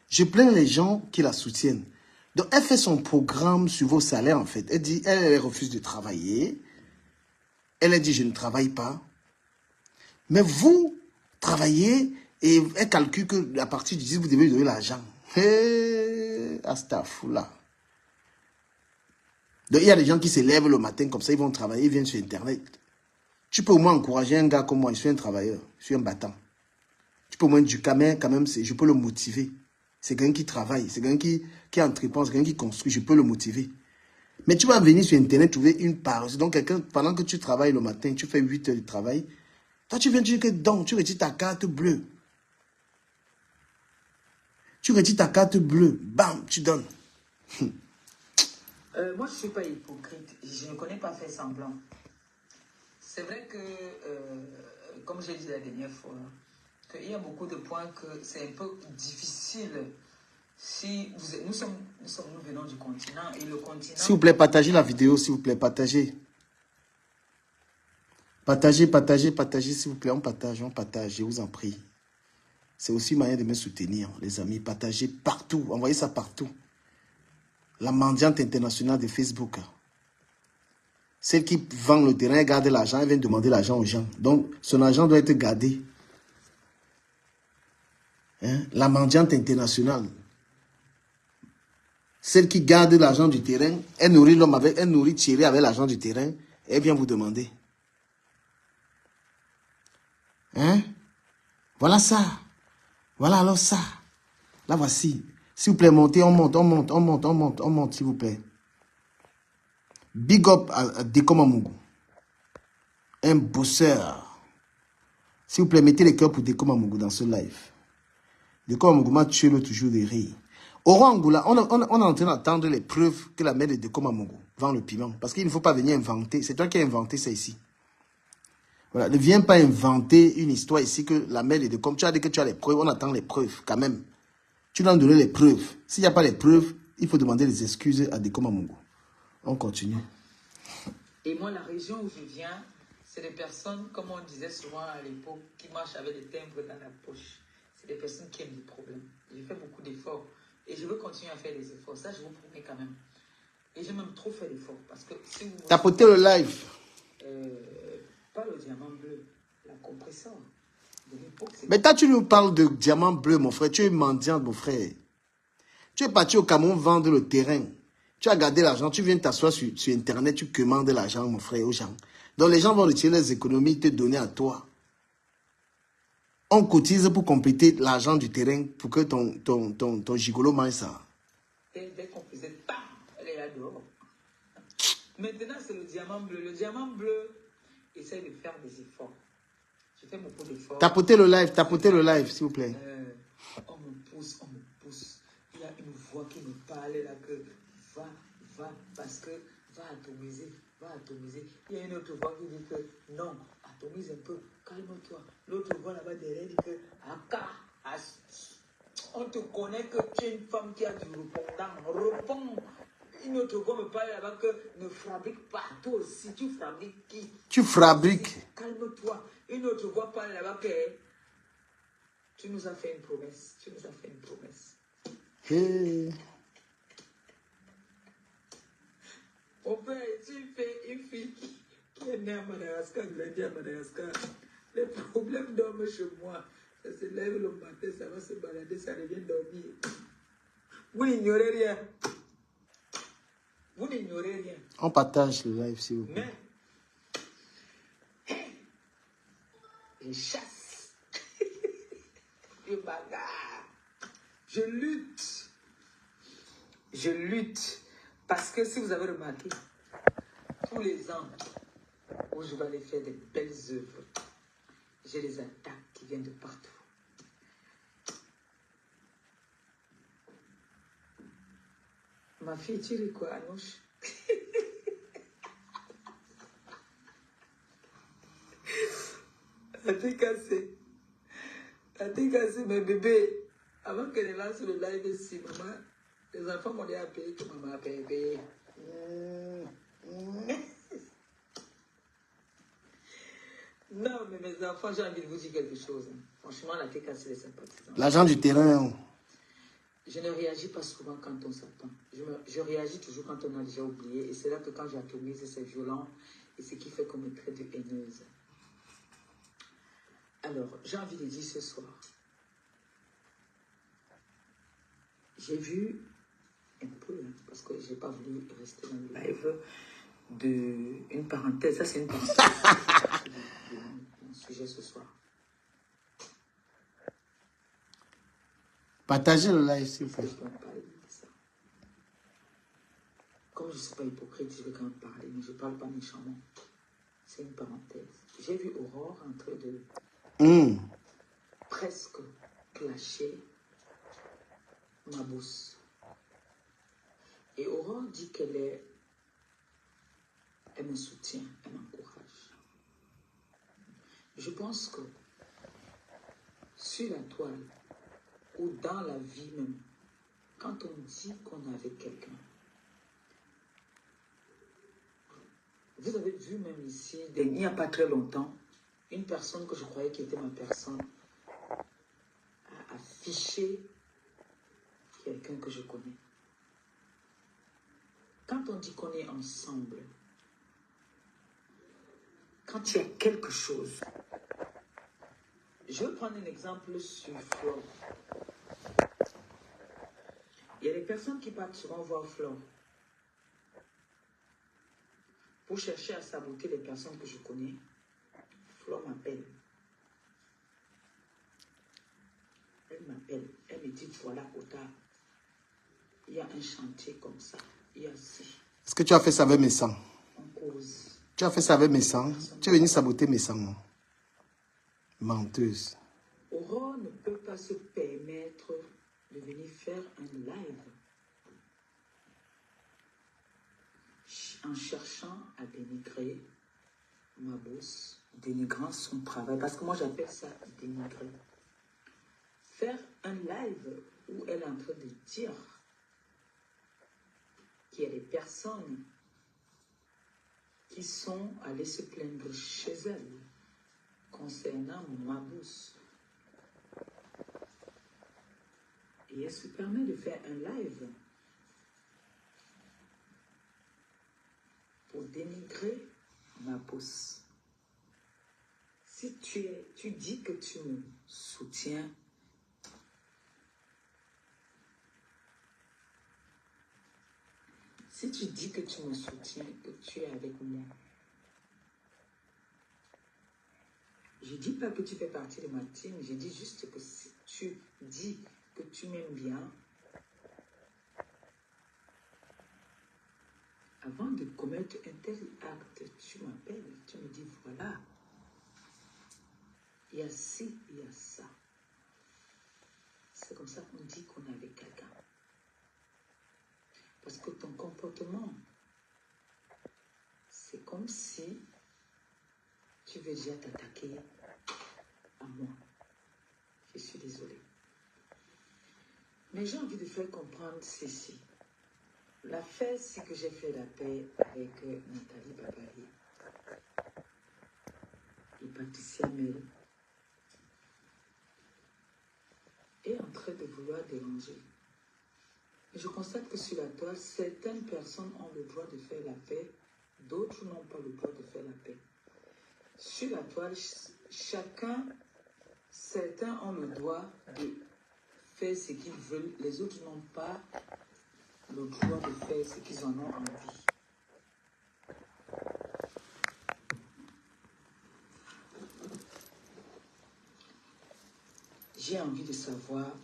Je plains les gens qui la soutiennent. Donc, elle fait son programme sur vos salaires, en fait. Elle dit, elle refuse de travailler. Elle a dit, je ne travaille pas. Mais vous, travaillez et elle calcule qu'à partir du 10, vous devez lui donner l'argent. Astaghfirullah. Donc, il y a des gens qui se lèvent le matin comme ça, ils vont travailler, ils viennent sur Internet. Tu peux au moins encourager un gars comme moi, je suis un travailleur, je suis un battant. Tu peux au moins éduquer, mais quand même, je peux le motiver. C'est quelqu'un qui travaille, c'est quelqu'un qui entreprend, c'est quelqu'un qui construit, je peux le motiver. Mais tu vas venir sur Internet trouver une part. Donc, pendant que tu travailles le matin, tu fais 8 heures de travail, toi, tu viens dire que donc, tu retires ta carte bleue. Tu retires ta carte bleue, bam, tu donnes. Moi, je ne suis pas hypocrite. Je ne connais pas faire semblant. C'est vrai que, comme j'ai dit la dernière fois, qu'il y a beaucoup de points que c'est un peu difficile. Si nous venons du continent et le continent... S'il vous plaît, partagez la vidéo, s'il vous plaît, partagez. Partagez, s'il vous plaît, on partage, je vous en prie. C'est aussi une manière de me soutenir, les amis. Partagez partout, envoyez ça partout. La mendiante internationale de Facebook. Celle qui vend le terrain, garde l'argent, elle vient demander l'argent aux gens. Donc, son argent doit être gardé. Hein? La mendiante internationale. Celle qui garde l'argent du terrain, elle nourrit l'homme avec, elle nourrit Thierry avec l'argent du terrain, elle vient vous demander. Hein? Voilà ça. Voilà alors ça. Là, voici. S'il vous plaît, montez, on monte, s'il vous plaît. Big up à Dekomamougou. Un bosseur. S'il vous plaît, mettez les cœurs pour Dekomamougou dans ce live. Dekomamougou m'a tué l'autre jour de rire. Au Rwanda, on est en train d'attendre les preuves que la mère de Dekomamougou vend le piment. Parce qu'il ne faut pas venir inventer. C'est toi qui as inventé ça ici. Voilà, ne viens pas inventer une histoire ici que la mère de comme tu as dit que tu as les preuves, on attend les preuves quand même. Tu dois nous donner les preuves. S'il n'y a pas les preuves, il faut demander des excuses à Dekomamougou. On continue. Et moi, la région où je viens, c'est des personnes, comme on disait souvent à l'époque, qui marchent avec des timbres dans la poche. C'est des personnes qui aiment les problèmes. J'ai fait beaucoup d'efforts. Et je veux continuer à faire des efforts. Ça, je vous promets quand même. Et j'ai même trop fait d'efforts. Parce que si vous... Tapotez le live. Pas le diamant bleu, la compresseur. Mais toi, tu nous parles de diamant bleu, mon frère. Tu es mendiant, mon frère. Tu es parti au Cameroun vendre le terrain. Tu as gardé l'argent. Tu viens t'asseoir sur Internet. Tu commandes l'argent, mon frère, aux gens. Donc, les gens vont retirer les économies, te donner à toi. On cotise pour compléter l'argent du terrain pour que ton gigolo mange ça. Dès qu'on faisait, bam, elle est là dehors. Maintenant, c'est le diamant bleu. Le diamant bleu essaie de faire des efforts. Je fais beaucoup d'efforts. Tapotez le live, s'il vous plaît. On me pousse. Il y a une voix qui me parle là que va, parce que va atomiser. Il y a une autre voix qui dit que non, atomise un peu, calme-toi. L'autre voix là-bas derrière dit que on te connaît que tu es une femme qui a du répondant. Réponds. Une autre voix me parle là-bas que ne fabrique pas. Toi aussi, tu fabriques qui? Tu fabriques. Calme-toi. Une autre voix parle là-bas que tu nous as fait une promesse. Hey. Mon père, tu fais une fille qui est née à Madagascar, grandie à Madagascar. Les problèmes dorment chez moi. Ça se lève le matin, ça va se balader, ça revient dormir. Vous n'ignorez rien. On partage le live, s'il vous plaît. Mais, je chasse. Je bagarre. Je lutte. Parce que si vous avez remarqué, tous les ans où je vais aller faire des belles œuvres, j'ai des attaques qui viennent de partout. Ma fille, tu ris quoi, Anouche? Elle t'est cassée. Elle t'est cassée, mes bébés. Avant qu'elle lance le live ici, maman, les enfants m'ont dit à payer que maman a payé. Non, mais mes enfants, j'ai envie de vous dire quelque chose. Franchement, la tête cassée, les sympathisants. L'argent du terrain. Je ne réagis pas souvent quand on s'attend. Je réagis toujours quand on a déjà oublié. Et c'est là que quand j'atomise, c'est violent. Et ce qui fait qu'on me traite de haineuse. Alors, j'ai envie de dire ce soir. J'ai vu un peu, parce que je n'ai pas voulu rester dans le live, une parenthèse. Ça, c'est une parenthèse de mon sujet ce soir. Partagez le live, s'il vous plaît. Comme je ne suis pas hypocrite, je vais quand même parler, mais je ne parle pas méchamment. C'est une parenthèse. J'ai vu Aurore en train de presque clasher ma bourse. Et Aurore dit qu'elle me soutient, elle m'encourage. Je pense que sur la toile ou dans la vie même, quand on dit qu'on est avec quelqu'un, vous avez vu même ici, il n'y a pas très longtemps, une personne que je croyais qui était ma personne a affiché quelqu'un que je connais. Quand on dit qu'on est ensemble, quand il y a quelque chose, je vais prendre un exemple sur Flore. Il y a des personnes qui partent souvent voir Flore pour chercher à saboter les personnes que je connais. Flore m'appelle. Elle m'appelle. Elle me dit, voilà, Ota, il y a un chantier comme ça. Il y a ci. Est-ce que tu as fait ça avec mes sangs? On cause. Tu as fait ça avec mes sangs? Tu es venu saboter mes sangs, non? Menteuse. Aurore ne peut pas se permettre de venir faire un live en cherchant à dénigrer ma bourse, dénigrant son travail. Parce que moi, j'appelle ça dénigrer. Faire un live où elle est en train de dire qu'il y a des personnes qui sont allées se plaindre chez elle concernant ma bourse. Et elle se permet de faire un live pour dénigrer ma bourse. Si tu dis que tu me soutiens, si tu dis que tu me soutiens, que tu es avec moi, je ne dis pas que tu fais partie de ma team, je dis juste que si tu dis que tu m'aimes bien, avant de commettre un tel acte, tu m'appelles, tu me dis voilà, il y a ci, il y a ça. C'est comme ça qu'on dit qu'on est avec quelqu'un. Parce que ton comportement, c'est comme si tu veux déjà t'attaquer à moi. Je suis désolée. Mais j'ai envie de faire comprendre ceci. L'affaire, c'est que j'ai fait la paix avec Nathalie Babali et Patricia Mel est en train de vouloir déranger. Et je constate que sur la toile, certaines personnes ont le droit de faire la paix, d'autres n'ont pas le droit de faire la paix. Sur la toile, certains ont le droit de faire ce qu'ils veulent, les autres n'ont pas le droit de faire ce qu'ils en ont envie. J'ai envie de savoir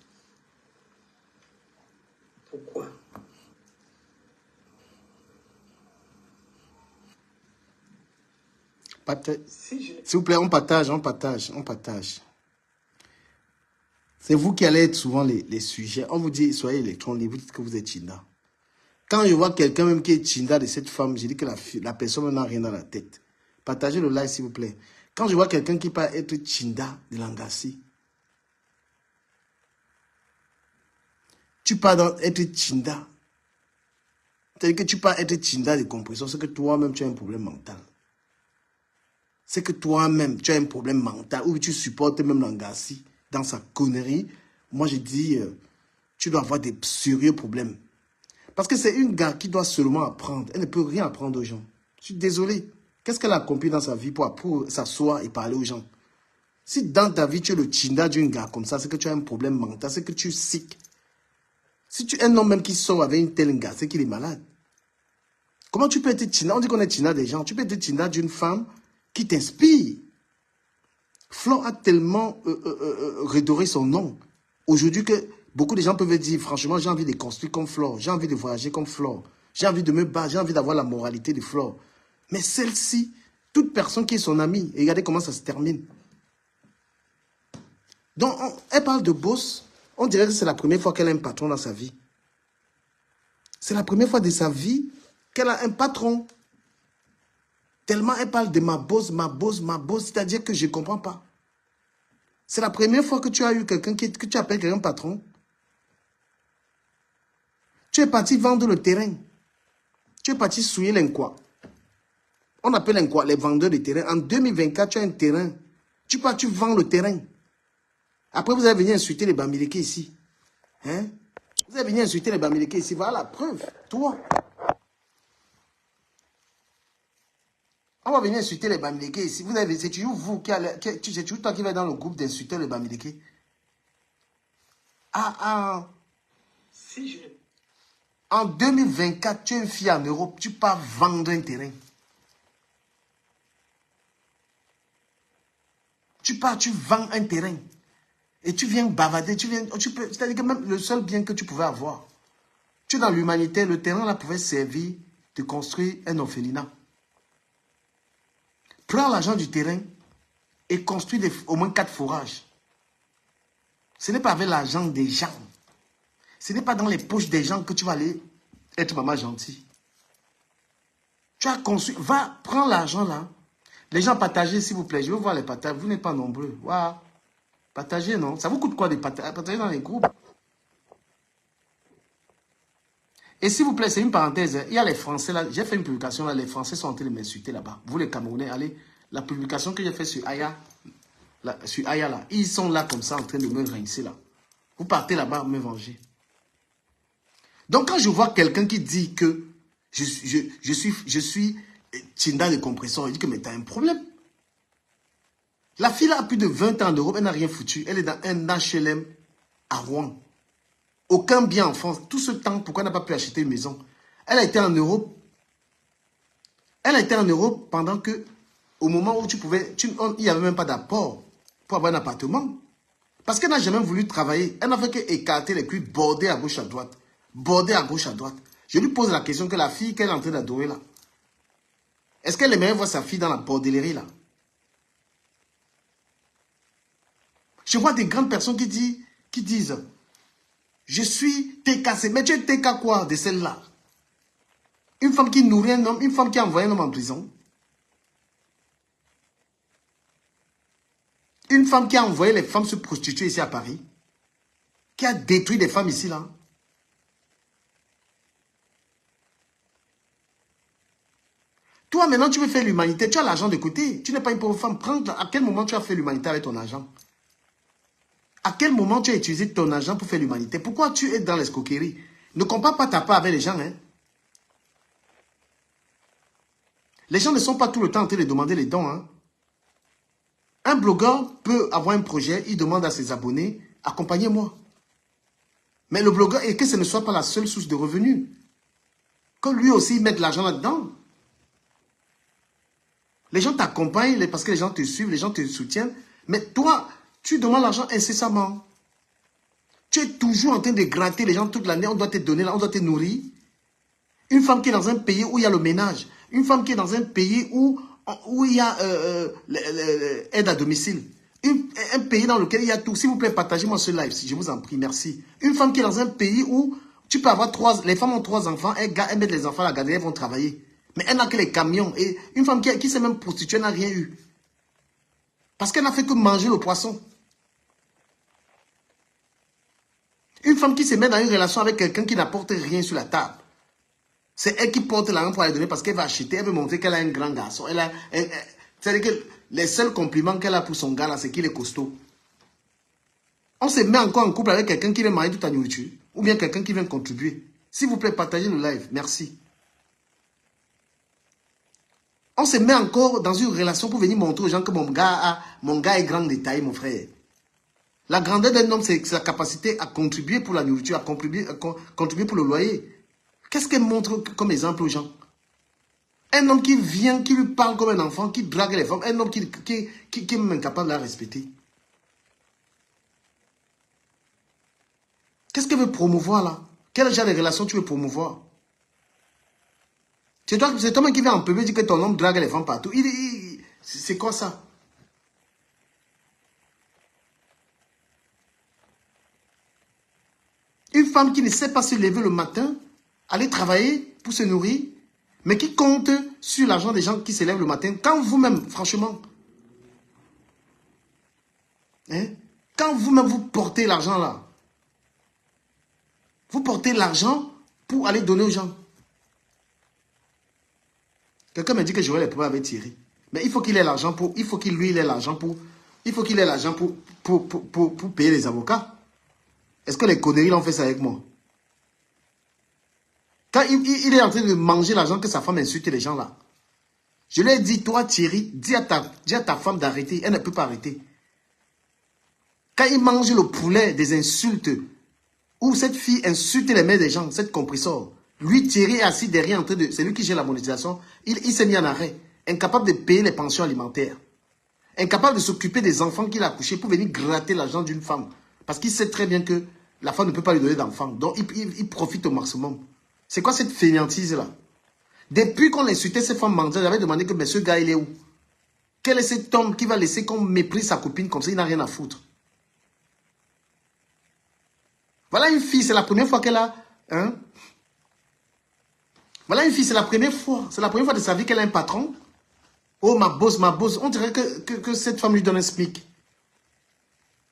pourquoi. S'il vous plaît, on partage. C'est vous qui allez être souvent les sujets. On vous dit, soyez électron libre, vous dites que vous êtes Chinda. Quand je vois quelqu'un même qui est Chinda de cette femme, je dis que la personne n'a rien dans la tête. Partagez le live, s'il vous plaît. Quand je vois quelqu'un qui peut être Chinda de Langassi, tu peux être Chinda. C'est-à-dire que tu peux être Chinda de compression, c'est que toi-même, tu as un problème mental. C'est que toi-même, tu as un problème mental, ou tu supportes même Langassi dans sa connerie. Moi, je dis, tu dois avoir des sérieux problèmes. Parce que c'est une gars qui doit seulement apprendre. Elle ne peut rien apprendre aux gens. Je suis désolé. Qu'est-ce qu'elle a accompli dans sa vie pour s'asseoir et parler aux gens? Si dans ta vie, tu es le Chinda d'une gars comme ça, c'est que tu as un problème mental, c'est que tu es sick. Si tu es un homme même qui sort avec une telle gars, c'est qu'il est malade. Comment tu peux être Chinda? On dit qu'on est Chinda des gens. Tu peux être Chinda d'une femme qui t'inspire. Flo a tellement redoré son nom. Aujourd'hui que beaucoup de gens peuvent dire, franchement, j'ai envie de construire comme Flo. J'ai envie de voyager comme Flo. J'ai envie de me battre. J'ai envie d'avoir la moralité de Flo. Mais celle-ci, toute personne qui est son amie, et regardez comment ça se termine. Donc, elle parle de boss. On dirait que c'est la première fois qu'elle a un patron dans sa vie. C'est la première fois de sa vie qu'elle a un patron. Tellement elle parle de ma boss, ma boss, ma boss. C'est-à-dire que je ne comprends pas. C'est la première fois que tu as eu quelqu'un que tu appelles quelqu'un patron. Tu es parti vendre le terrain. Tu es parti souiller l'inquoi. On appelle l'inquoi les vendeurs de terrain. En 2024, tu as un terrain. Tu vends le terrain. Après, vous allez venir insulter les Bamileke ici. Hein? Vous allez venir insulter les Bamileke ici. Voilà la preuve. Toi. On va venir insulter les Bamileke ici. C'est toujours vous c'est toujours toi qui vas dans le groupe d'insulter les Bamileke. Si je... En 2024, tu es une fille en Europe, tu pars vendre un terrain. Tu vends un terrain. Et tu viens bavader, c'est-à-dire que même le seul bien que tu pouvais avoir, tu es dans l'humanité, le terrain là pouvait servir de construire un orphelinat. Prends l'argent du terrain et construis au moins 4 forages. Ce n'est pas avec l'argent des gens. Ce n'est pas dans les poches des gens que tu vas aller être maman gentille. Tu as construit, va, prends l'argent là. Les gens partagez s'il vous plaît, je veux voir les partages, vous n'êtes pas nombreux. Waouh. Partagez, non? Ça vous coûte quoi de partager dans les groupes? Et s'il vous plaît, c'est une parenthèse. Il y a les Français là. J'ai fait une publication là. Les Français sont en train de m'insulter là-bas. Vous les Camerounais, allez. La publication que j'ai faite sur Aya. Sur Aya là. Ils sont là comme ça en train de me rincer là. Vous partez là-bas me venger. Donc quand je vois quelqu'un qui dit que je suis Chinda de compression, il dit que mais t'as un problème. La fille là a plus de 20 ans en Europe, elle n'a rien foutu. Elle est dans un HLM à Rouen. Aucun bien en France. Tout ce temps, pourquoi elle n'a pas pu acheter une maison? Elle a été en Europe. Elle a été en Europe pendant que, au moment où tu pouvais, il n'y avait même pas d'apport pour avoir un appartement. Parce qu'elle n'a jamais voulu travailler. Elle n'a fait qu'écarter les culs, border à gauche à droite. Border à gauche à droite. Je lui pose la question que la fille qu'elle est en train d'adorer là. Est-ce qu'elle aimerait voir sa fille dans la bordellerie là? Je vois des grandes personnes qui disent, je suis TKC. Mais tu es TK quoi de celle-là? Une femme qui nourrit un homme, une femme qui a envoyé un homme en prison. Une femme qui a envoyé les femmes se prostituer ici à Paris. Qui a détruit des femmes ici là. Toi maintenant tu veux faire l'humanité, tu as l'argent de côté. Tu n'es pas une pauvre femme. À quel moment tu as fait l'humanité avec ton argent? À quel moment tu as utilisé ton argent pour faire l'humanité? Pourquoi tu es dans l'escroquerie? Ne compare pas ta part avec les gens. Hein? Les gens ne sont pas tout le temps en train de demander les dons. Hein? Un blogueur peut avoir un projet, il demande à ses abonnés, accompagnez-moi. Mais le blogueur, et que ce ne soit pas la seule source de revenus. Que lui aussi mette de l'argent là-dedans. Les gens t'accompagnent parce que les gens te suivent, les gens te soutiennent. Mais toi, tu demandes l'argent incessamment. Tu es toujours en train de gratter les gens toute l'année. On doit te donner, on doit te nourrir. Une femme qui est dans un pays où il y a le ménage. Une femme qui est dans un pays où il y a aide à domicile. Un pays dans lequel il y a tout. S'il vous plaît, partagez-moi ce live, si je vous en prie, merci. Une femme qui est dans un pays où tu peux avoir les femmes ont 3 enfants, elles mettent les enfants à la garderie, elles vont travailler. Mais elle n'a que les camions. Et une femme qui s'est même prostituée n'a rien eu. Parce qu'elle n'a fait que manger le poisson. Une femme qui se met dans une relation avec quelqu'un qui n'apporte rien sur la table. C'est elle qui porte l'argent pour aller donner parce qu'elle va acheter, elle veut montrer qu'elle a un grand garçon. C'est-à-dire que les seuls compliments qu'elle a pour son gars là, c'est qu'il est costaud. On se met encore en couple avec quelqu'un qui vient marier toute ta nourriture. Ou bien quelqu'un qui vient contribuer. S'il vous plaît, partagez le live. Merci. On se met encore dans une relation pour venir montrer aux gens que mon gars est grand détail, mon frère. La grandeur d'un homme, c'est sa capacité à contribuer pour la nourriture, à contribuer pour le loyer. Qu'est-ce qu'elle montre comme exemple aux gens? Un homme qui vient, qui lui parle comme un enfant, qui drague les femmes, un homme qui est même incapable de la respecter. Qu'est-ce qu'elle veut promouvoir là? Quel genre de relation tu veux promouvoir? C'est toi-même qui viens en public dire que ton homme drague les femmes partout. C'est quoi ça? Une femme qui ne sait pas se lever le matin, aller travailler pour se nourrir, mais qui compte sur l'argent des gens qui se lèvent le matin. Quand vous-même, franchement, quand vous-même vous portez l'argent là, vous portez l'argent pour aller donner aux gens. Quelqu'un me dit que j'aurai les problèmes avec Thierry. Mais il faut qu'il ait l'argent pour... Il faut qu'il lui ait l'argent pour... Il faut qu'il ait l'argent pour payer les avocats. Est-ce que les conneries l'ont fait ça avec moi? Quand il est en train de manger l'argent que sa femme insulte les gens là. Je lui ai dit, toi Thierry, dis à ta femme d'arrêter. Elle ne peut pas arrêter. Quand il mange le poulet des insultes, où cette fille insulte les mères des gens, cette compresseur, lui Thierry est assis derrière en train de... C'est lui qui gère la monétisation. Il s'est mis en arrêt. Incapable de payer les pensions alimentaires. Incapable de s'occuper des enfants qu'il a accouchés pour venir gratter l'argent d'une femme. Parce qu'il sait très bien que la femme ne peut pas lui donner d'enfants. Donc il profite au maximum. C'est quoi cette fainéantise-là? Depuis qu'on insultait ces femmes mendiantes, j'avais demandé que mais ce gars, il est où? Quel est cet homme qui va laisser qu'on méprise sa copine comme ça? Il n'a rien à foutre. Voilà une fille, c'est la première fois qu'elle a... Voilà une fille, c'est la première fois. C'est la première fois de sa vie qu'elle a un patron. Oh, ma boss, ma boss. On dirait que cette femme lui donne un SMIC.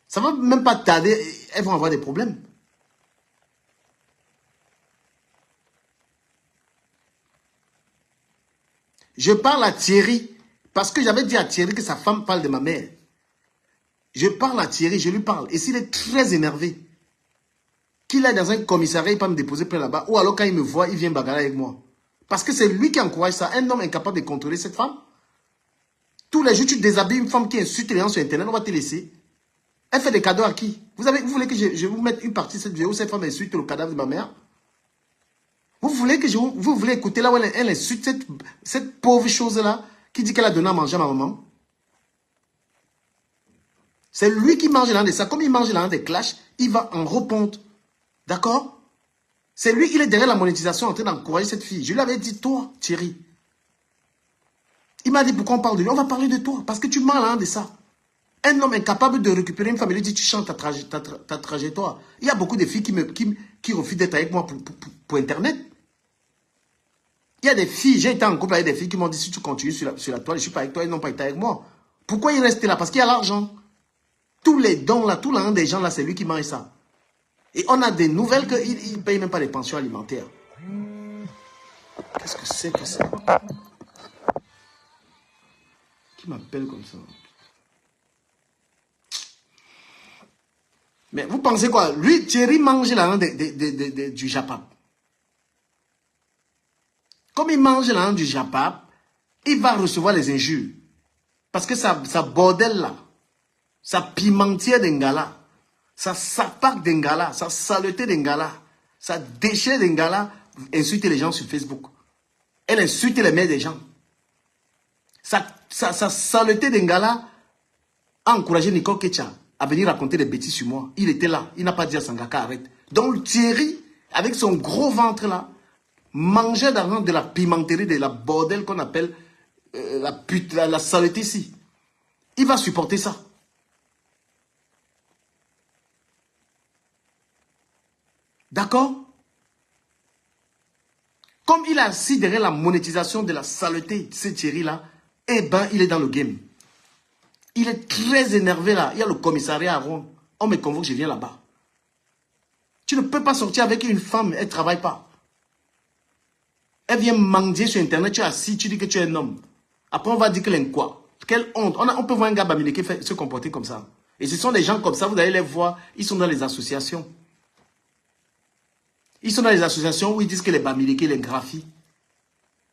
Ça ne va même pas tarder. Elles vont avoir des problèmes. Je parle à Thierry. Parce que j'avais dit à Thierry que sa femme parle de ma mère. Je parle à Thierry, je lui parle. Et s'il est très énervé, qu'il est dans un commissariat, il peut me déposer près là-bas. Ou alors quand il me voit, il vient bagarrer avec moi. Parce que c'est lui qui encourage ça. Un homme incapable de contrôler cette femme. Tous les jours, tu déshabilles une femme qui insulte les gens sur Internet, on va te laisser. Elle fait des cadeaux à qui? Vous voulez que je vous mette une partie de cette vidéo où cette femme insulte le cadavre de ma mère? Vous voulez écouter là où elle insulte cette pauvre chose-là qui dit qu'elle a donné à manger à ma maman? C'est lui qui mange l'an de ça. Comme il mange l'an des clashs, il va en reponte. D'accord? C'est lui, il est derrière la monétisation en train d'encourager cette fille. Je lui avais dit, toi, Thierry. Il m'a dit, pourquoi on parle de lui? On va parler de toi, parce que tu manges l'an de ça. Un homme incapable de récupérer une femme, il lui dit, tu changes ta trajectoire. Il y a beaucoup de filles qui refusent d'être avec moi pour Internet. Il y a des filles, j'ai été en couple avec des filles qui m'ont dit, si tu continues sur la toile, je ne suis pas avec toi, ils n'ont pas été avec moi. Pourquoi il reste là? Parce qu'il y a l'argent. Tous les dons là, tout l'argent des gens là, c'est lui qui mange ça. Et on a des nouvelles qu'il ne paye même pas les pensions alimentaires. Qu'est-ce que c'est que ça? Qui m'appelle comme ça? Mais vous pensez quoi? Lui, Thierry mange l'argent du Japap. Comme il mange l'argent du Japap, il va recevoir les injures. Parce que sa bordel là, sa pimentière d'Engala, sa sapac d'Engala, sa saleté d'Engala, sa déchet d'Engala, insulte les gens sur Facebook. Elle insulte les mères des gens. Sa saleté d'Engala a encouragé Nicole Ketcha à venir raconter des bêtises sur moi. Il était là. Il n'a pas dit à Sangaka, arrête. Donc Thierry, avec son gros ventre là, mangeait d'argent de la pimenterie, de la bordel qu'on appelle la saleté ici. Il va supporter ça. D'accord? Comme il est assis derrière la monétisation de la saleté, ce Thierry-là, eh ben, il est dans le game. Il est très énervé là. Il y a le commissariat à Rouen. On me convoque, je viens là-bas. Tu ne peux pas sortir avec une femme, elle ne travaille pas. Elle vient mendier sur Internet, tu es assis, tu dis que tu es un homme. Après, on va dire que l'un quoi? Quelle honte. On peut voir un gars bamileke se comporter comme ça. Et ce sont des gens comme ça, vous allez les voir, ils sont dans les associations. Ils sont dans les associations où ils disent que les bamileke, les graphies.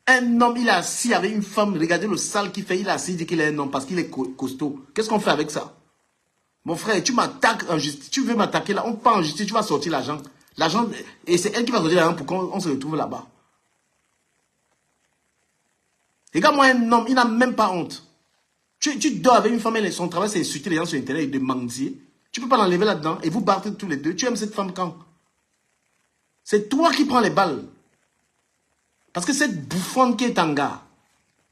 Un homme, il est assis avec une femme, regardez le sale qu'il fait, il est assis, il dit qu'il est un homme parce qu'il est costaud. Qu'est-ce qu'on fait avec ça? Mon frère, tu m'attaques en justice, tu veux m'attaquer là, on part en justice, tu vas sortir l'argent. L'argent, et c'est elle qui va sortir l'argent pour qu'on se retrouve là-bas. Regarde-moi un homme, il n'a même pas honte. Tu dors avec une femme, son travail c'est insulter les gens sur Internet et de mendier. Tu ne peux pas l'enlever là-dedans et vous battez tous les deux. Tu aimes cette femme quand? C'est toi qui prends les balles. Parce que cette bouffonne qui est en gars,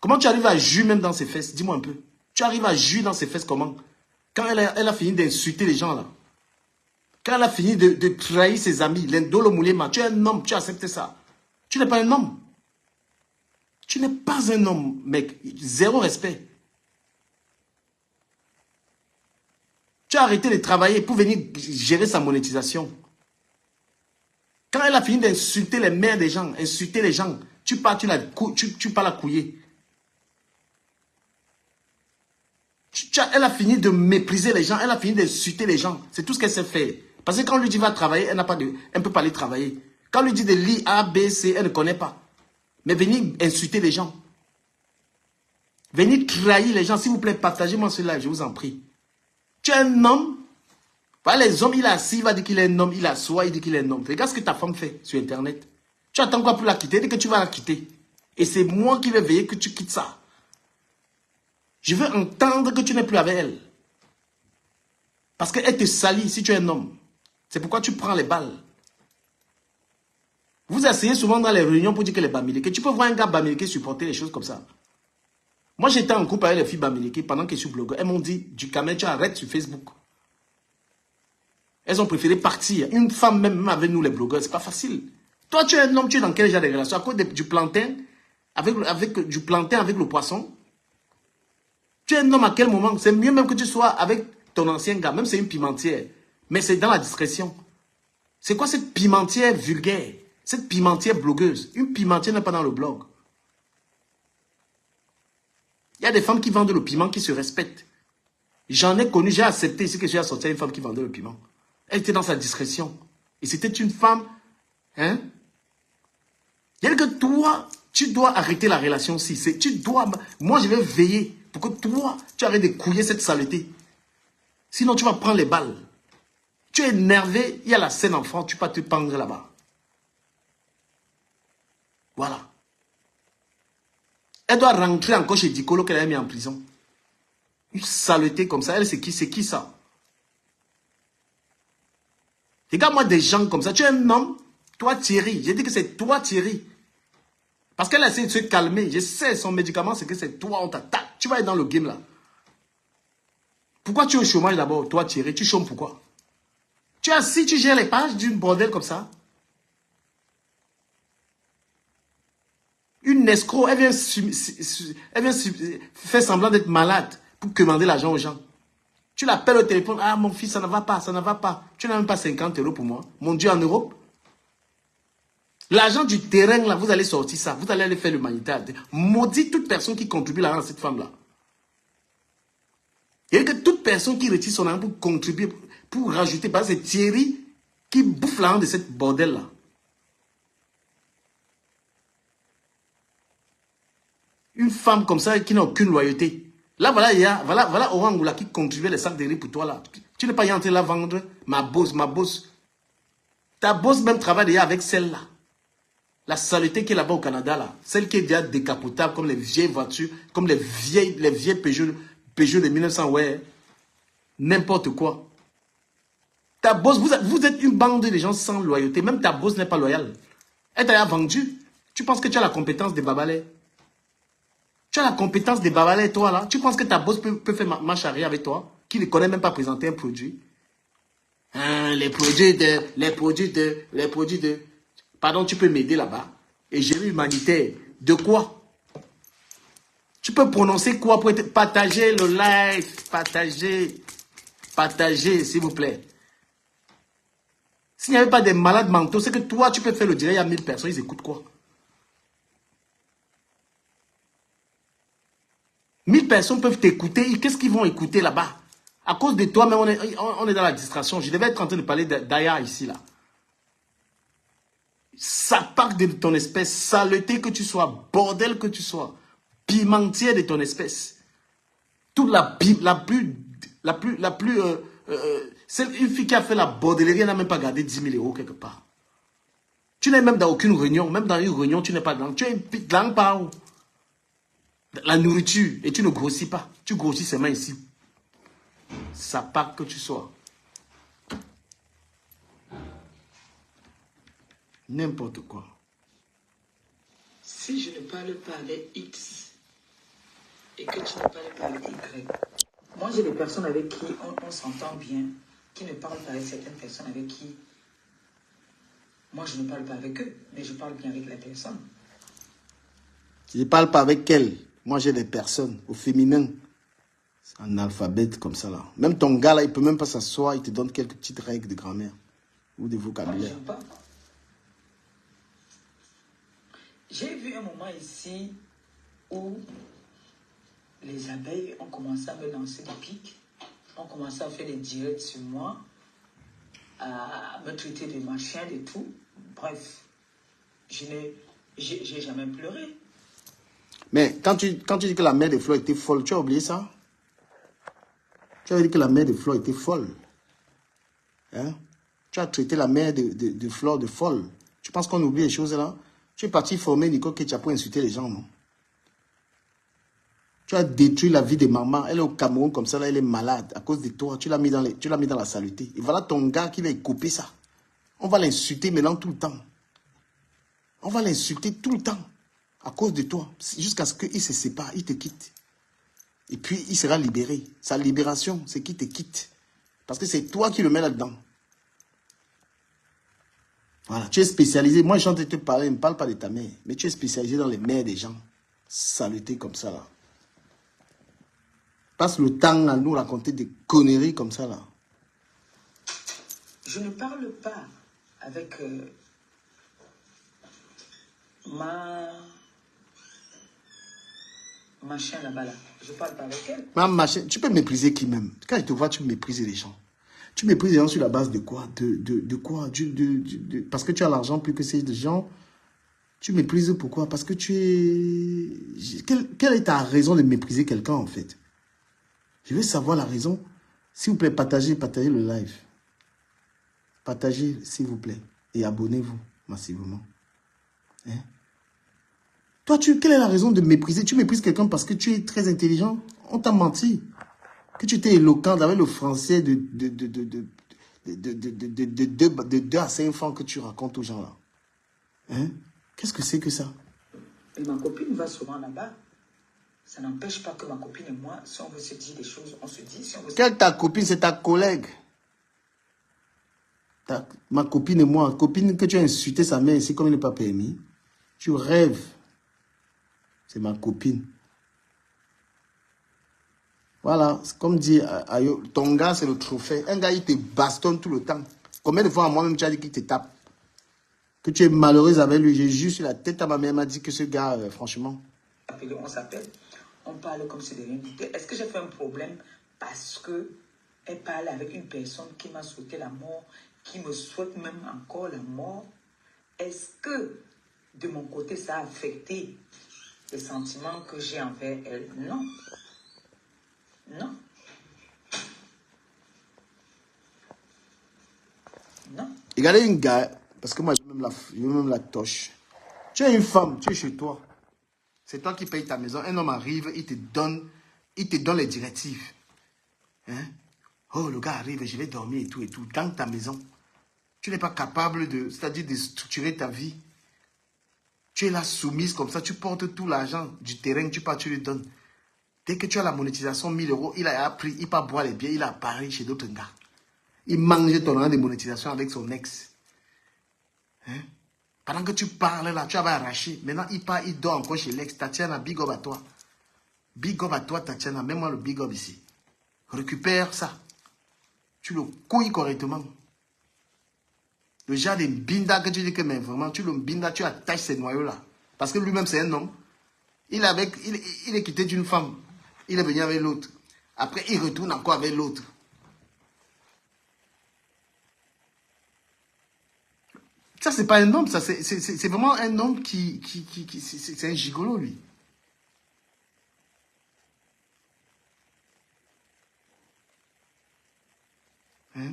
comment tu arrives à jouer même dans ses fesses? Dis-moi un peu. Tu arrives à jouer dans ses fesses comment? Quand elle a fini d'insulter les gens là. Quand elle a fini de trahir ses amis, l'Indolo Moulema, tu es un homme, tu acceptes ça. Tu n'es pas un homme. Tu n'es pas un homme, mec. Zéro respect. Tu as arrêté de travailler pour venir gérer sa monétisation. Quand elle a fini d'insulter les mères des gens, insulter les gens, tu pars la couiller. Elle a fini de mépriser les gens, elle a fini d'insulter les gens. C'est tout ce qu'elle sait faire. Parce que quand on lui dit va travailler, elle ne peut pas aller travailler. Quand on lui dit de lire A, B, C, elle ne connaît pas. Mais venir insulter les gens. Venir trahir les gens. S'il vous plaît, partagez-moi cela, je vous en prie. Tu es un homme. Voilà, les hommes, il est assis, il va dire qu'il est un homme, il assoit, il dit qu'il est un homme. Regarde ce que ta femme fait sur Internet. Tu attends quoi pour la quitter? Dès que tu vas la quitter. Et c'est moi qui vais veiller que tu quittes ça. Je veux entendre que tu n'es plus avec elle. Parce qu'elle te salit si tu es un homme. C'est pourquoi tu prends les balles. Vous essayez souvent dans les réunions pour dire que les bamileke. Tu peux voir un gars bamileke supporter les choses comme ça. Moi, j'étais en couple avec les filles bamileke pendant que je suis blogueur. Elles m'ont dit, du Kamel, tu arrêtes sur Facebook. Elles ont préféré partir. Une femme même avec nous les blogueurs, c'est pas facile. Toi, tu es un homme, tu es dans quel genre de relation? À cause du plantain, avec le poisson. Tu es un homme à quel moment? C'est mieux même que tu sois avec ton ancien gars, même c'est une pimentière. Mais c'est dans la discrétion. C'est quoi cette pimentière vulgaire? Cette pimentière blogueuse? Une pimentière n'est pas dans le blog. Il y a des femmes qui vendent le piment qui se respectent. J'en ai connu, j'ai accepté ici que j'ai sorti une femme qui vendait le piment. Elle était dans sa discrétion. Et c'était une femme, hein? Il y a que toi, tu dois arrêter la relation si tu dois, moi je vais veiller pour que toi, tu arrêtes de couiller cette saleté. Sinon tu vas prendre les balles. Tu es énervé, il y a la scène enfant, tu vas te pendre là-bas. Voilà. Elle doit rentrer encore chez Dicolo qu'elle a mis en prison. Une saleté comme ça, elle c'est qui ça? Regarde-moi des gens comme ça. Tu es un homme, toi Thierry. J'ai dit que c'est toi Thierry. Parce qu'elle essaie de se calmer. Je sais, son médicament, c'est que c'est toi, on t'attaque. Tu vas être dans le game là. Pourquoi tu es au chômage d'abord, toi Thierry? Tu chômes pourquoi? Tu es assis, tu gères les pages d'une bordel comme ça. Une escroc, elle vient faire semblant d'être malade pour commander l'argent aux gens. Tu l'appelles au téléphone, ah mon fils, ça ne va pas, ça ne va pas. Tu n'as même pas 50 € pour moi. Mon Dieu, en Europe. L'argent du terrain, là, vous allez sortir ça. Vous allez aller faire l'humanitaire. Maudit toute personne qui contribue l'argent à cette femme-là. Il y a que toute personne qui retire son argent pour contribuer, pour rajouter, parce que c'est Thierry qui bouffe l'argent de cette bordel-là. Une femme comme ça qui n'a aucune loyauté. Là, voilà Orangoula qui contribue les sacs de riz pour toi là. Tu n'es pas y entrer là vendre ma bosse. Ta bosse même travaille déjà avec celle-là. La saleté qui est là-bas au Canada là. Celle qui est déjà décapotable comme les vieilles voitures, comme les vieilles Peugeot de 1900, ouais. N'importe quoi. Ta bosse, vous êtes une bande de gens sans loyauté. Même ta bosse n'est pas loyale. Elle t'a vendu. Tu penses que tu as la compétence des babalais? Tu as la compétence des babalais, toi, là. Tu penses que ta boss peut faire marche arrière avec toi, qui ne connaît même pas présenter un produit? Hein, les produits de... Pardon, tu peux m'aider là-bas? Et gérer humanitaire. De quoi? Tu peux prononcer quoi pour partager le live? Partagez, s'il vous plaît. S'il n'y avait pas des malades mentaux, c'est que toi, tu peux faire le direct, il y a 1000 personnes, ils écoutent quoi? 1000 personnes peuvent t'écouter, qu'est-ce qu'ils vont écouter là-bas? À cause de toi, mais on est dans la distraction. Je devais être en train de parler d'Aya ici, là. Ça part de ton espèce, saleté que tu sois, bordel que tu sois, pimentier de ton espèce. Toute une fille qui a fait la bordellerie, elle n'a même pas gardé 10 000 euros quelque part. Tu n'es même dans aucune réunion, même dans une réunion, tu n'es pas dans. Tu es une langue par où? La nourriture, et tu ne grossis pas. Tu grossis seulement ici. Ça part que tu sois. N'importe quoi. Si je ne parle pas avec X et que tu ne parles pas avec Y, moi j'ai des personnes avec qui on s'entend bien, qui ne parlent pas avec certaines personnes avec qui moi je ne parle pas avec eux, mais je parle bien avec la personne. Je ne parle pas avec elle. Moi j'ai des personnes au féminin. C'est un alphabet comme ça là. Même ton gars là, il ne peut même pas s'asseoir, il te donne quelques petites règles de grammaire ou de vocabulaire. J'aime pas. J'ai vu un moment ici où les abeilles ont commencé à me lancer des pics, ont commencé à faire des directs sur moi, à me traiter de machin et tout. Bref, j'ai jamais pleuré. Mais quand tu dis que la mère de Flo était folle, tu as oublié ça? Tu as dit que la mère de Flo était folle. Hein? Tu as traité la mère de Flo de folle. Tu penses qu'on oublie les choses là? Tu es parti former Nicole Ketia pour insulter les gens, non? Tu as détruit la vie de maman. Elle est au Cameroun comme ça, là, elle est malade. À cause de toi, tu l'as mis dans la saleté. Et voilà ton gars qui va couper ça. On va l'insulter maintenant tout le temps. On va l'insulter tout le temps. À cause de toi. Jusqu'à ce qu'il se sépare, il te quitte. Et puis, il sera libéré. Sa libération, c'est qu'il te quitte. Parce que c'est toi qui le mets là-dedans. Voilà, tu es spécialisé. Moi, je suis en train de te parler, je ne parle pas de ta mère. Mais tu es spécialisé dans les mères des gens. Saleté comme ça, là. Passe le temps à nous raconter des conneries comme ça, là. Je ne parle pas avec ma machin là-bas, là. Je parle pas avec elle. Ma machin, tu peux mépriser qui même? Quand je te vois, tu méprises les gens. Tu méprises les gens sur la base de quoi? De quoi? Parce que tu as l'argent plus que ces gens. Tu méprises pourquoi? Parce que tu es... Quelle est ta raison de mépriser quelqu'un, en fait? Je veux savoir la raison. S'il vous plaît, partagez le live. Partagez, s'il vous plaît. Et abonnez-vous massivement. Hein? Toi, quelle est la raison de mépriser? Tu méprises quelqu'un parce que tu es très intelligent? On t'a menti. Que tu étais éloquent avec le français de 2 à 5 francs que tu racontes aux gens là. Hein? Qu'est-ce que c'est que ça? Et ma copine va souvent là-bas. Ça n'empêche pas que ma copine et moi, si on veut se dire des choses, on se dit. Si on veut Quelle ta copine? C'est ta collègue. Ma copine et moi, copine que tu as insulté sa mère ici comme il n'est pas permis. Tu rêves. C'est ma copine. Voilà, comme dit Ayo, ton gars c'est le trophée. Un gars il te bastonne tout le temps. Combien de fois à moi-même tu as dit qu'il te tape? Que tu es malheureuse avec lui. J'ai juste sur la tête à ma mère, m'a dit que ce gars, franchement. on s'appelle, on parle comme si de rien n'était. Est-ce que j'ai fait un problème parce que elle parle avec une personne qui m'a souhaité la mort, qui me souhaite même encore la mort? Est-ce que de mon côté ça a affecté les sentiments que j'ai envers elle? Non. Non. Non. Regardez une gars, parce que moi j'ai même la torche. Tu es une femme, tu es chez toi. C'est toi qui payes ta maison. Un homme arrive, il te donne les directives. Hein? Oh, le gars arrive, je vais dormir et tout, dans ta maison. Tu n'es pas capable c'est-à-dire de structurer ta vie. Tu es là soumise comme ça, tu portes tout l'argent du terrain, tu lui donnes. Dès que tu as la monétisation 1000 euros, il a appris, il part boire les biens, il a apparu chez d'autres gars. Il mangeait ton an de monétisation avec son ex. Hein? Pendant que tu parles là, tu avais arraché. Maintenant, il part, il dort encore chez l'ex. Tatiana, big up à toi. Big up à toi, Tatiana. Mets-moi le big up ici. Récupère ça. Tu le couilles correctement. Le genre de binda que tu dis que, mais vraiment, tu le binda, tu attaches ces noyaux-là. Parce que lui-même, c'est un homme. Il est quitté d'une femme. Il est venu avec l'autre. Après, il retourne encore avec l'autre. Ça, c'est pas un homme, ça. C'est vraiment un homme c'est un gigolo, lui. Hein?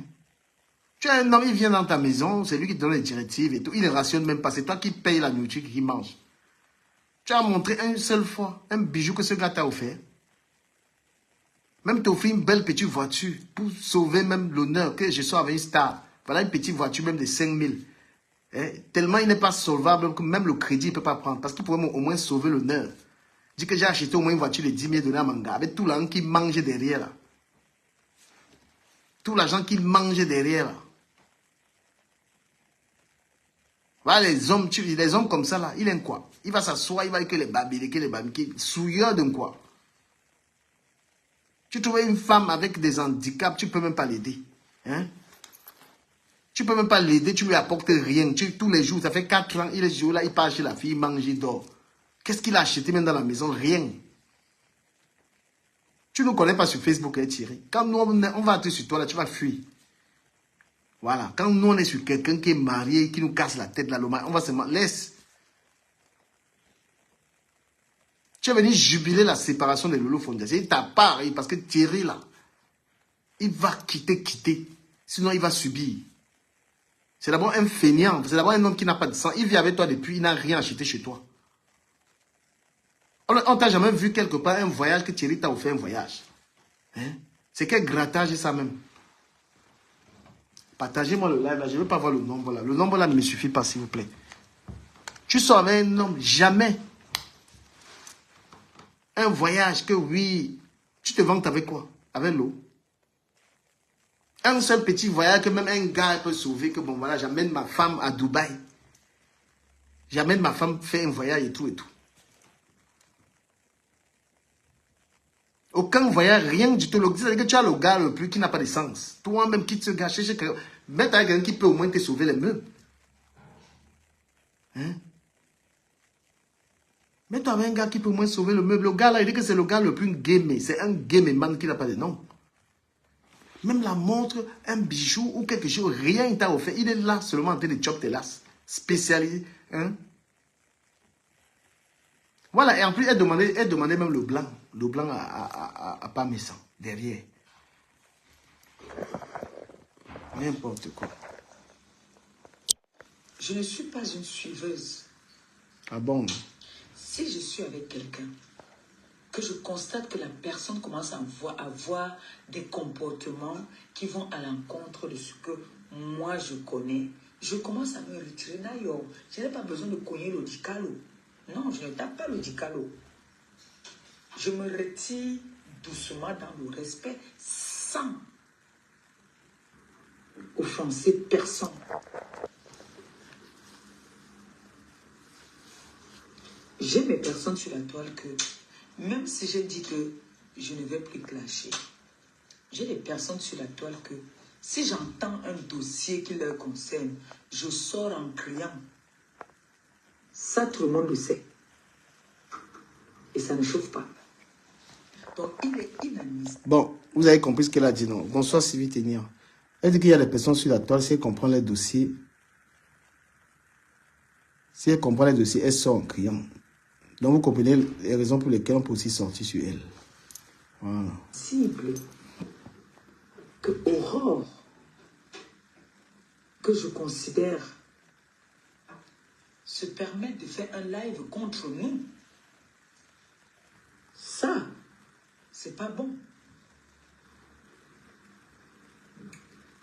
Tu as un homme, il vient dans ta maison, c'est lui qui te donne les directives et tout. Il ne rationne même pas. C'est toi qui payes la nourriture qu'il mange. Tu as montré une seule fois un bijou que ce gars t'a offert. Même t'offrir une belle petite voiture pour sauver même l'honneur que je sois avec une star. Voilà une petite voiture même de 5 000. Hein? Tellement il n'est pas solvable que même le crédit il ne peut pas prendre. Parce qu'il pourrait au moins sauver l'honneur. Dis que j'ai acheté au moins une voiture de 10 000 donnée à Manga. Avec tout l'argent qu'il mange derrière. Là. Tout l'argent qu'il mange derrière. Là. Voilà les hommes comme ça là, il aime quoi? Il va s'asseoir, il va avec les babés, souilleur de quoi? Tu trouves une femme avec des handicaps, tu ne peux même pas l'aider. Hein? Tu ne peux même pas l'aider, tu lui apportes rien. Tous les jours, ça fait 4 ans, il est jour là, il part chez la fille, il mange, il dort. Qu'est-ce qu'il a acheté même dans la maison? Rien. Tu ne nous connais pas sur Facebook, hein, Thierry. Quand nous, on va entrer sur toi là, tu vas fuir. Voilà. Quand nous, on est sur quelqu'un qui est marié, qui nous casse la tête là, on va se laisse. Tu es venu jubiler la séparation de Lolo Fondias. Il t'a pas, parce que Thierry là, il va quitter. Sinon, il va subir. C'est d'abord un feignant. C'est d'abord un homme qui n'a pas de sang. Il vit avec toi depuis, il n'a rien acheté chez toi. On t'a jamais vu quelque part un voyage que Thierry t'a offert un voyage. Hein? C'est quel grattage ça même. Partagez-moi le live là, je ne veux pas voir le nombre là. Le nombre là ne me suffit pas, s'il vous plaît. Tu sors avec un homme, jamais. Un voyage que oui, tu te vantes avec quoi? Avec l'eau. Un seul petit voyage que même un gars peut sauver, que bon voilà, j'amène ma femme à Dubaï. J'amène ma femme faire un voyage et tout et tout. Aucun voyage, rien du tout. C'est-à-dire que tu as le gars le plus qui n'a pas de sens. Toi-même, quitte ce gars, cherche quelqu'un. Mets avec quelqu'un qui peut au moins te sauver les meubles. Hein? Mets-toi avec un gars qui peut au moins sauver le meuble. Le gars là, il dit que c'est le gars le plus gamé. C'est un gamé man qui n'a pas de nom. Même la montre, un bijou ou quelque chose, rien il t'a offert. Il est là seulement en train de chop tes lasses. Spécialisé. Hein? Voilà, et en plus, elle demandait même le blanc. Le blanc à pas méchant, derrière. N'importe quoi. Je ne suis pas une suiveuse. Ah bon? Si je suis avec quelqu'un, que je constate que la personne commence à avoir des comportements qui vont à l'encontre de ce que moi je connais, je commence à me retirer d'ailleurs. Je n'ai pas besoin de cogner le dicalo. Non, je ne tape pas le dicalo. Je me retire doucement dans le respect sans offenser personne. J'ai mes personnes sur la toile que, même si j'ai dit que je ne vais plus clasher, j'ai des personnes sur la toile que, si j'entends un dossier qui leur concerne, je sors en criant. Ça, tout le monde le sait. Et ça ne chauffe pas. Donc, il est inadmissible. Bon, vous avez compris ce qu'elle a dit, non? Bonsoir, Sylvie Ténia. Elle dit qu'il y a des personnes sur la toile, si elle comprend les dossiers, elle sort en criant. Donc, vous comprenez les raisons pour lesquelles on peut aussi sortir sur elle. Voilà. Cible que Aurore, que je considère, se permet de faire un live contre nous. Ça, c'est pas bon.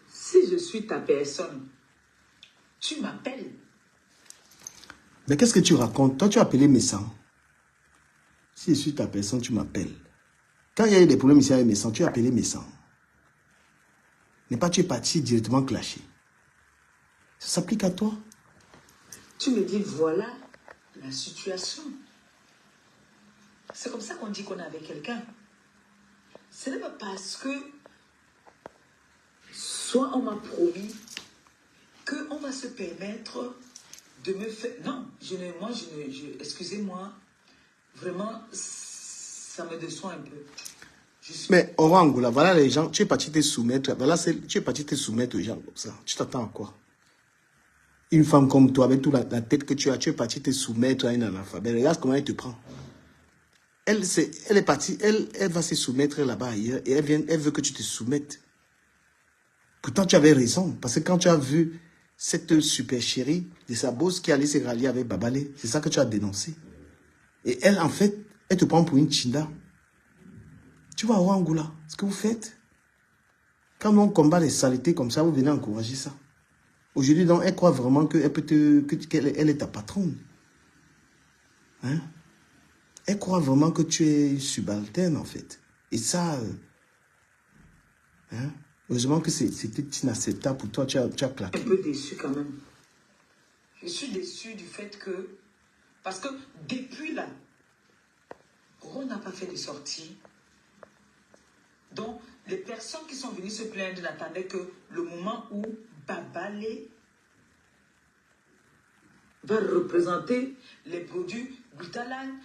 Si je suis ta personne, tu m'appelles. Mais qu'est-ce que tu racontes? Toi, tu as appelé Messan. Si je suis ta personne, tu m'appelles. Quand il y a eu des problèmes ici avec Messan, tu as appelé Messan. n'est pas tu es parti directement clasher. Ça s'applique à toi. Tu me dis, voilà la situation. C'est comme ça qu'on dit qu'on est avec quelqu'un. Ce n'est pas parce que soit on m'a promis qu'on va se permettre de me faire... Non, excusez-moi, vraiment, ça me déçoit un peu. Mais Orangoula, voilà les gens, tu es parti te soumettre, voilà, tu es parti te soumettre aux gens comme ça. Tu t'attends à quoi? Une femme comme toi, avec toute la tête que tu as, tu es parti te soumettre à une analphabète. Regarde comment elle te prend. Elle est partie, elle va se soumettre là-bas ailleurs et elle veut que tu te soumettes. Pourtant, tu avais raison, parce que quand tu as vu cette super chérie de sa bosse qui allait se rallier avec Babalé, c'est ça que tu as dénoncé. Et elle, en fait, elle te prend pour une chinda. Tu vois, Ouangoula, ce que vous faites, quand on combat les saletés comme ça, vous venez encourager ça. Aujourd'hui, donc, elle croit vraiment qu'elle elle est ta patronne. Hein? Elle croit vraiment que tu es subalterne, en fait. Et ça, hein? Heureusement que c'était inacceptable pour toi, tu as claqué. Un peu déçu quand même. Je suis déçu du fait que... Parce que depuis là, on n'a pas fait de sortie. Donc, les personnes qui sont venues se plaindre n'attendaient que le moment où Babalé va représenter les produits Glutalan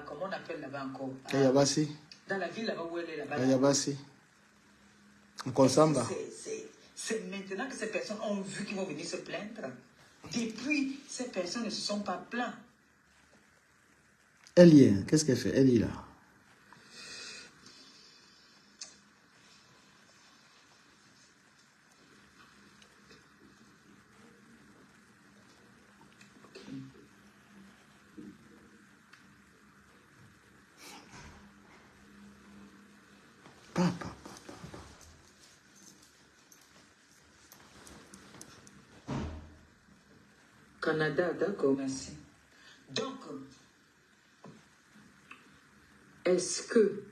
comment on appelle là-bas encore? Yabasi. Dans la ville là-bas où elle est là-bas. Yabasi. On consomme. C'est maintenant que ces personnes ont vu qu'ils vont venir se plaindre. Depuis, ces personnes ne se sont pas plaintes. Elle y est. Qu'est-ce qu'elle fait? Elle est là. Papa. Canada, d'accord, merci. Donc, est-ce que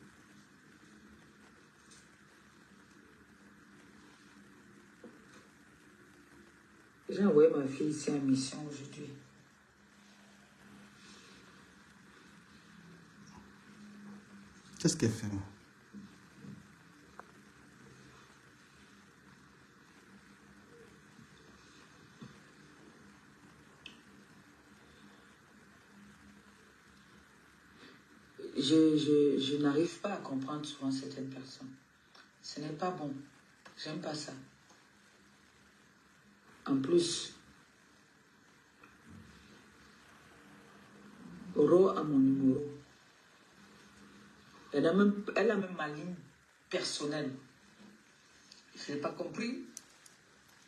j'ai envoyé ma fille ici en mission aujourd'hui? Qu'est-ce qu'elle fait? Je n'arrive pas à comprendre souvent certaines personnes. Ce n'est pas bon. J'aime pas ça. En plus, Oro a mon numéro. Elle a même ma ligne personnelle. Je n'ai pas compris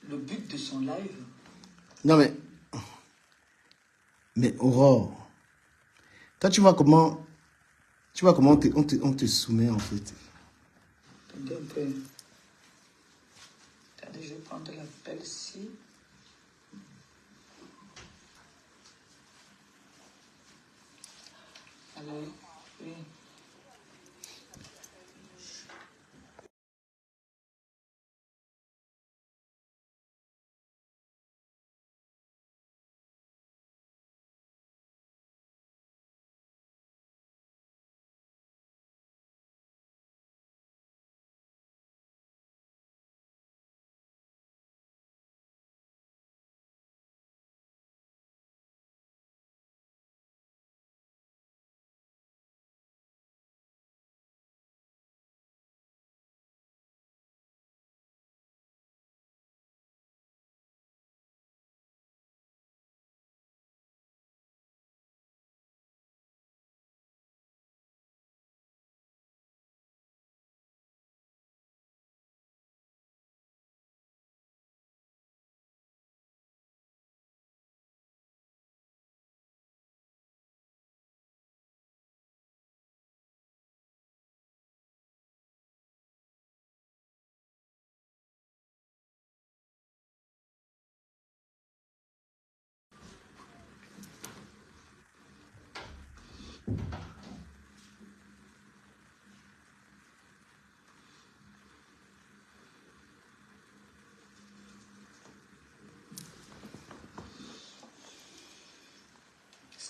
le but de son live. Non mais Aurore, toi tu vois comment on te soumet en fait. Attendez un peu. Attendez, je vais prendre l'appel ici. Alors, oui.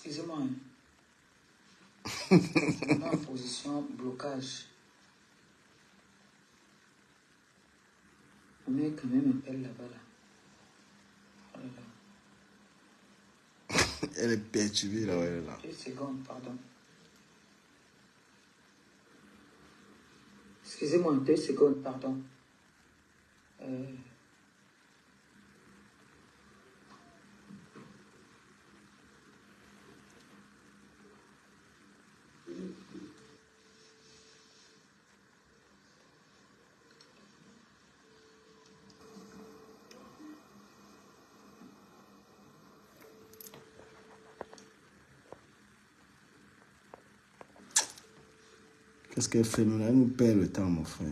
Excusez-moi. Je me mets en position blocage. On met quand même un appel là-bas. Là. Oh là là. Elle est perturbée là, ouais, là. 2 secondes, pardon. Excusez-moi, 2 secondes, pardon. Qu'est-ce qu'elle fait là? Elle nous perd le temps, mon frère.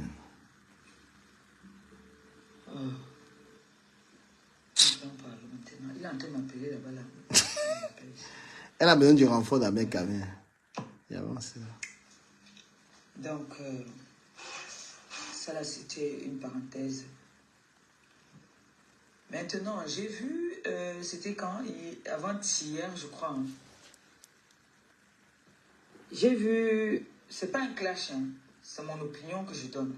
Il est en train de m'appeler là-bas. Là. Elle a besoin du renfort d'un mec quand même. Et avant, c'est ça. Donc, ça là, c'était une parenthèse. Maintenant, j'ai vu, c'était quand? Avant-hier, je crois. Hein. J'ai vu, c'est pas un clash, hein. C'est mon opinion que je donne.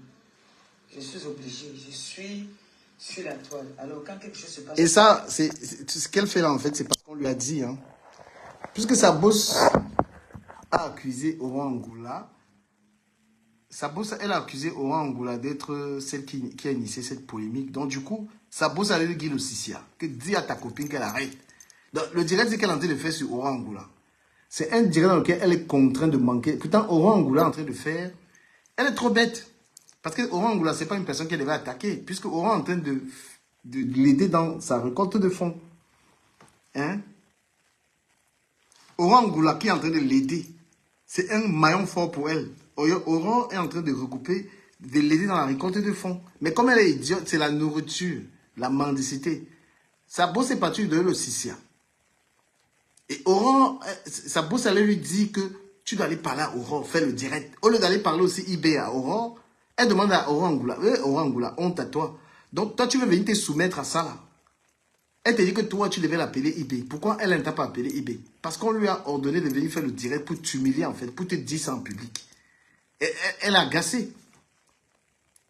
Je suis obligé, je suis sur la toile. Alors, quand quelque chose se passe... Et ça, c'est ce qu'elle fait là, en fait, c'est parce qu'on lui a dit, hein. Puisque sa boss a accusé Oran Angoula, sa boss, elle a accusé Oran Angoula d'être celle qui a initié cette polémique. Donc, du coup, sa boss allait lui dire le Sissia, que dis à ta copine qu'elle arrête. Donc, le direct, c'est qu'elle est en train de faire sur Oran Angoula. C'est un direct dans lequel elle est contrainte de manquer. Pourtant, Oran Angoula est en train de faire... Elle est trop bête. Parce que Oran Angoula, ce n'est pas une personne qu'elle devait attaquer. Puisque Oran est en train de l'aider dans sa récolte de fonds. Hein? Oran Angoula qui est en train de l'aider. C'est un maillon fort pour elle. Oran est en train de recouper, de l'aider dans la récolte de fonds. Mais comme elle est idiote, c'est la nourriture, la mendicité. Sa bosse est partie de le Sissia. Et Oran, sa bosse allait lui dire que tu dois aller parler à Oran, faire le direct. Au lieu d'aller parler aussi eBay à Oran, elle demande à Oran Angoula, Oran Angoula, honte à toi. Donc toi, tu veux venir te soumettre à ça là. Elle te dit que toi, tu devais l'appeler eBay. Pourquoi elle ne t'a pas appelé eBay? Parce qu'on lui a ordonné de venir faire le direct pour t'humilier en fait, pour te dire ça en public. Et elle a agacé.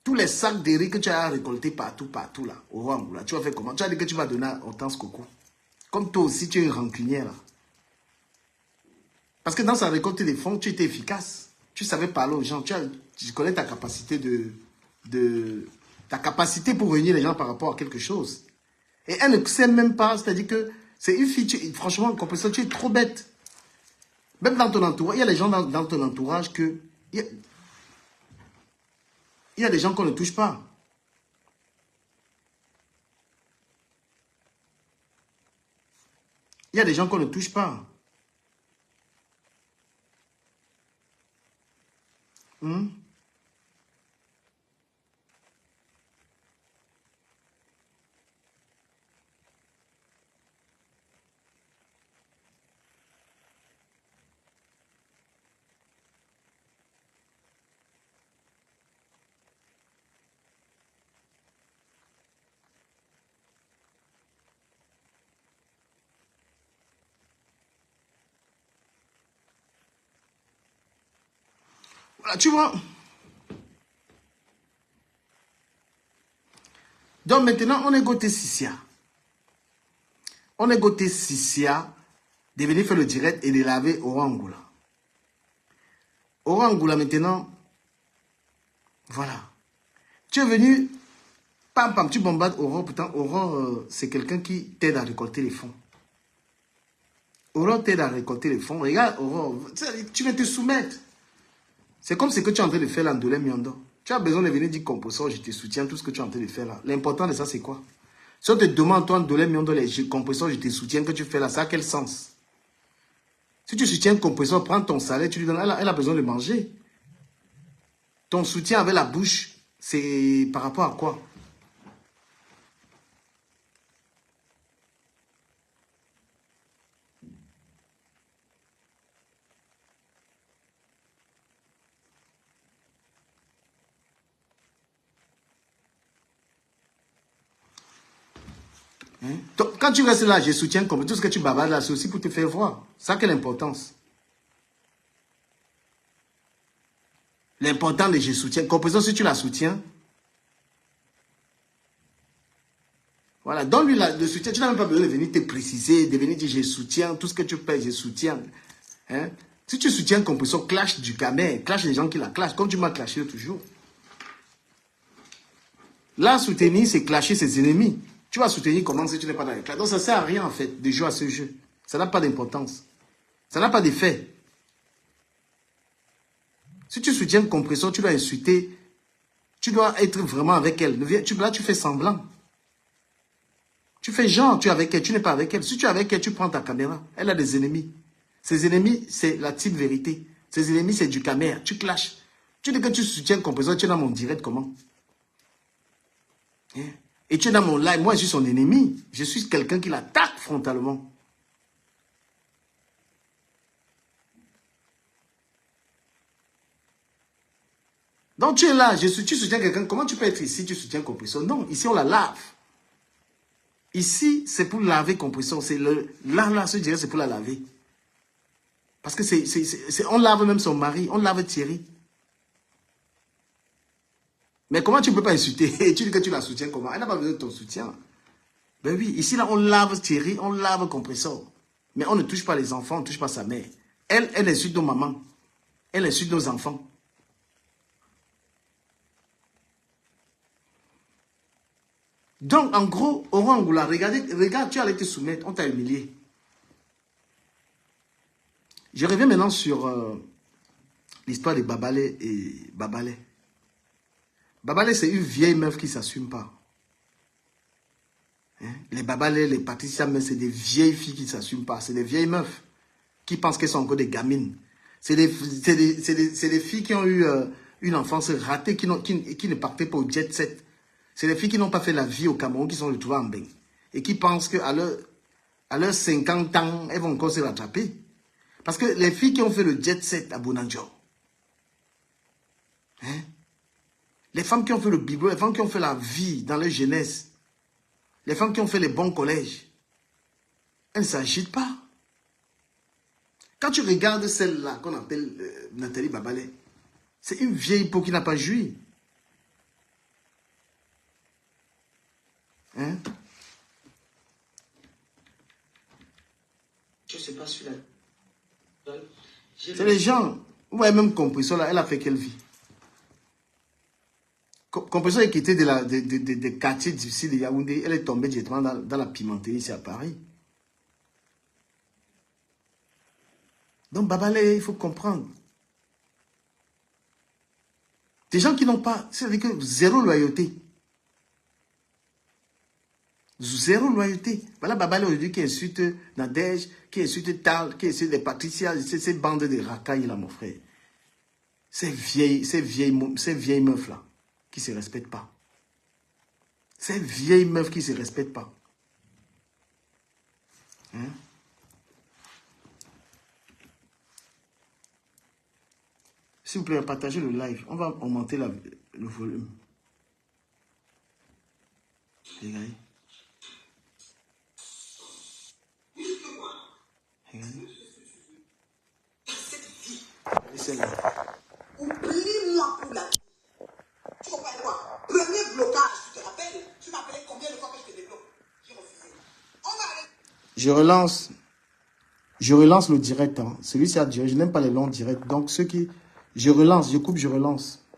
Tous les sacs de riz que tu as récoltés partout là, Oran Angoula, tu vas faire comment? Tu as dit que tu vas donner à Hortense Coco. Comme toi aussi, tu es rancunière là. Parce que dans sa récolte des fonds, tu étais efficace. Tu savais parler aux gens. Tu connais ta capacité ta capacité pour réunir les gens par rapport à quelque chose. Et elle ne sait même pas. C'est-à-dire que c'est une fille, franchement, tu es trop bête. Même dans ton entourage, il y a des gens dans ton entourage que... Il y a des gens qu'on ne touche pas. Il y a des gens qu'on ne touche pas. Voilà, tu vois. Donc maintenant, on est côté Sissia. On est côté Sissia de venir faire le direct et de laver Oran Angoula. Oran Angoula maintenant, voilà. Tu es venu, pam pam, tu bombades Oran. Pourtant, Oran, c'est quelqu'un qui t'aide à récolter les fonds. Oran t'aide à récolter les fonds. Regarde, Oran, tu vas te soumettre. C'est comme ce que tu es en train de faire là, Ndolé Miondo. Tu as besoin de venir dire composant, je te soutiens, tout ce que tu es en train de faire là. L'important de ça, c'est quoi? Si on te demande, toi, Ndolé Miondo, les composants, je te soutiens, que tu fais là, ça a quel sens? Si tu soutiens un compresseur, prends ton salaire, tu lui donnes, elle a besoin de manger. Ton soutien avec la bouche, c'est par rapport à quoi? Hein? Donc, quand tu restes là, je soutiens comme tout ce que tu bavardes là, c'est aussi pour te faire voir. Ça, quelle importance? L'important de je soutiens. Comprenons si tu la soutiens. Voilà, donne-lui le soutien. Tu n'as même pas besoin de venir te préciser, de venir dire je soutiens, tout ce que tu fais, je soutiens. Hein? Si tu soutiens Compression, clash du Camer, clash les gens qui la clashent, comme tu m'as clashé toujours. Là, soutenir, c'est clasher ses ennemis. Tu vas soutenir comment si tu n'es pas dans les classes. Donc, ça ne sert à rien, en fait, de jouer à ce jeu. Ça n'a pas d'importance. Ça n'a pas d'effet. Si tu soutiens Compression, tu dois insulter. Tu dois être vraiment avec elle. Là, tu fais semblant. Tu fais genre, tu es avec elle, tu n'es pas avec elle. Si tu es avec elle, tu prends ta caméra. Elle a des ennemis. Ses ennemis, c'est la type vérité. Ses ennemis, c'est du caméra. Tu clashes. Tu dis que tu soutiens Compression, tu es dans mon direct, comment? Et tu es dans mon live. Moi, je suis son ennemi. Je suis quelqu'un qui l'attaque frontalement. Donc, tu es là. Tu soutiens quelqu'un. Comment tu peux être ici? Tu soutiens Compression? Non, ici, on la lave. Ici, c'est pour laver Compression. Là, ce direct, c'est pour la laver. Parce que on lave même son mari. On lave Thierry. Mais comment tu ne peux pas insulter? Tu dis que tu la soutiens comment? Elle n'a pas besoin de ton soutien. Ben oui, ici, là, on lave Thierry, on lave Compressor. Mais on ne touche pas les enfants, on ne touche pas sa mère. Elle insulte nos mamans. Elle insulte nos enfants. Donc, en gros, Oran Angoula, regarde, tu allais te soumettre, on t'a humilié. Je reviens maintenant sur l'histoire de Babalé et Babalé. Babalé, c'est une vieille meuf qui ne s'assume pas. Hein? Les Babalé, les Patricia, c'est des vieilles filles qui ne s'assument pas. C'est des vieilles meufs qui pensent qu'elles sont encore des gamines. C'est des filles qui ont eu une enfance ratée, qui ne partaient pas au jet set. C'est des filles qui n'ont pas fait la vie au Cameroun, qui sont retrouvées en bain. Et qui pensent qu'à leurs 50 ans, elles vont encore se rattraper. Parce que les filles qui ont fait le jet set à Bonanjo, hein? Les femmes qui ont fait le biberon, les femmes qui ont fait la vie dans leur jeunesse, les femmes qui ont fait les bons collèges, elles ne s'agitent pas. Quand tu regardes celle-là qu'on appelle Nathalie Babalé, c'est une vieille peau qui n'a pas joui. Hein? Je ne sais pas celui-là. C'est les gens. Ouais, même Compression, là, elle a fait quelle vie? Compression est quittée des quartiers difficiles de Yaoundé. Elle est tombée directement dans la pimenterie ici à Paris. Donc, Babalé, il faut comprendre. Des gens qui n'ont pas, c'est-à-dire que zéro loyauté. Zéro loyauté. Voilà Babalé aujourd'hui qui insulte Nadège, qui insulte Tal, qui insulte les Patricia, ces bandes de racailles là, mon frère. Ces vieilles meufs là, qui ne se respectent pas. Ces vieilles meufs qui ne se respectent pas. Hein? S'il vous plaît, partagez le live. On va augmenter le volume. Regardez. Regardez. Regardez celle-là. Oublie-moi pour la... Tu comprends quoi? Premier blocage, tu te rappelles? Tu m'appelais combien de fois que je te débloque? J'ai refusé. On va aller... Je relance le direct. Hein. Celui-ci a duré. Je n'aime pas les longs directs. Donc, ceux qui... Je relance, je coupe, je relance.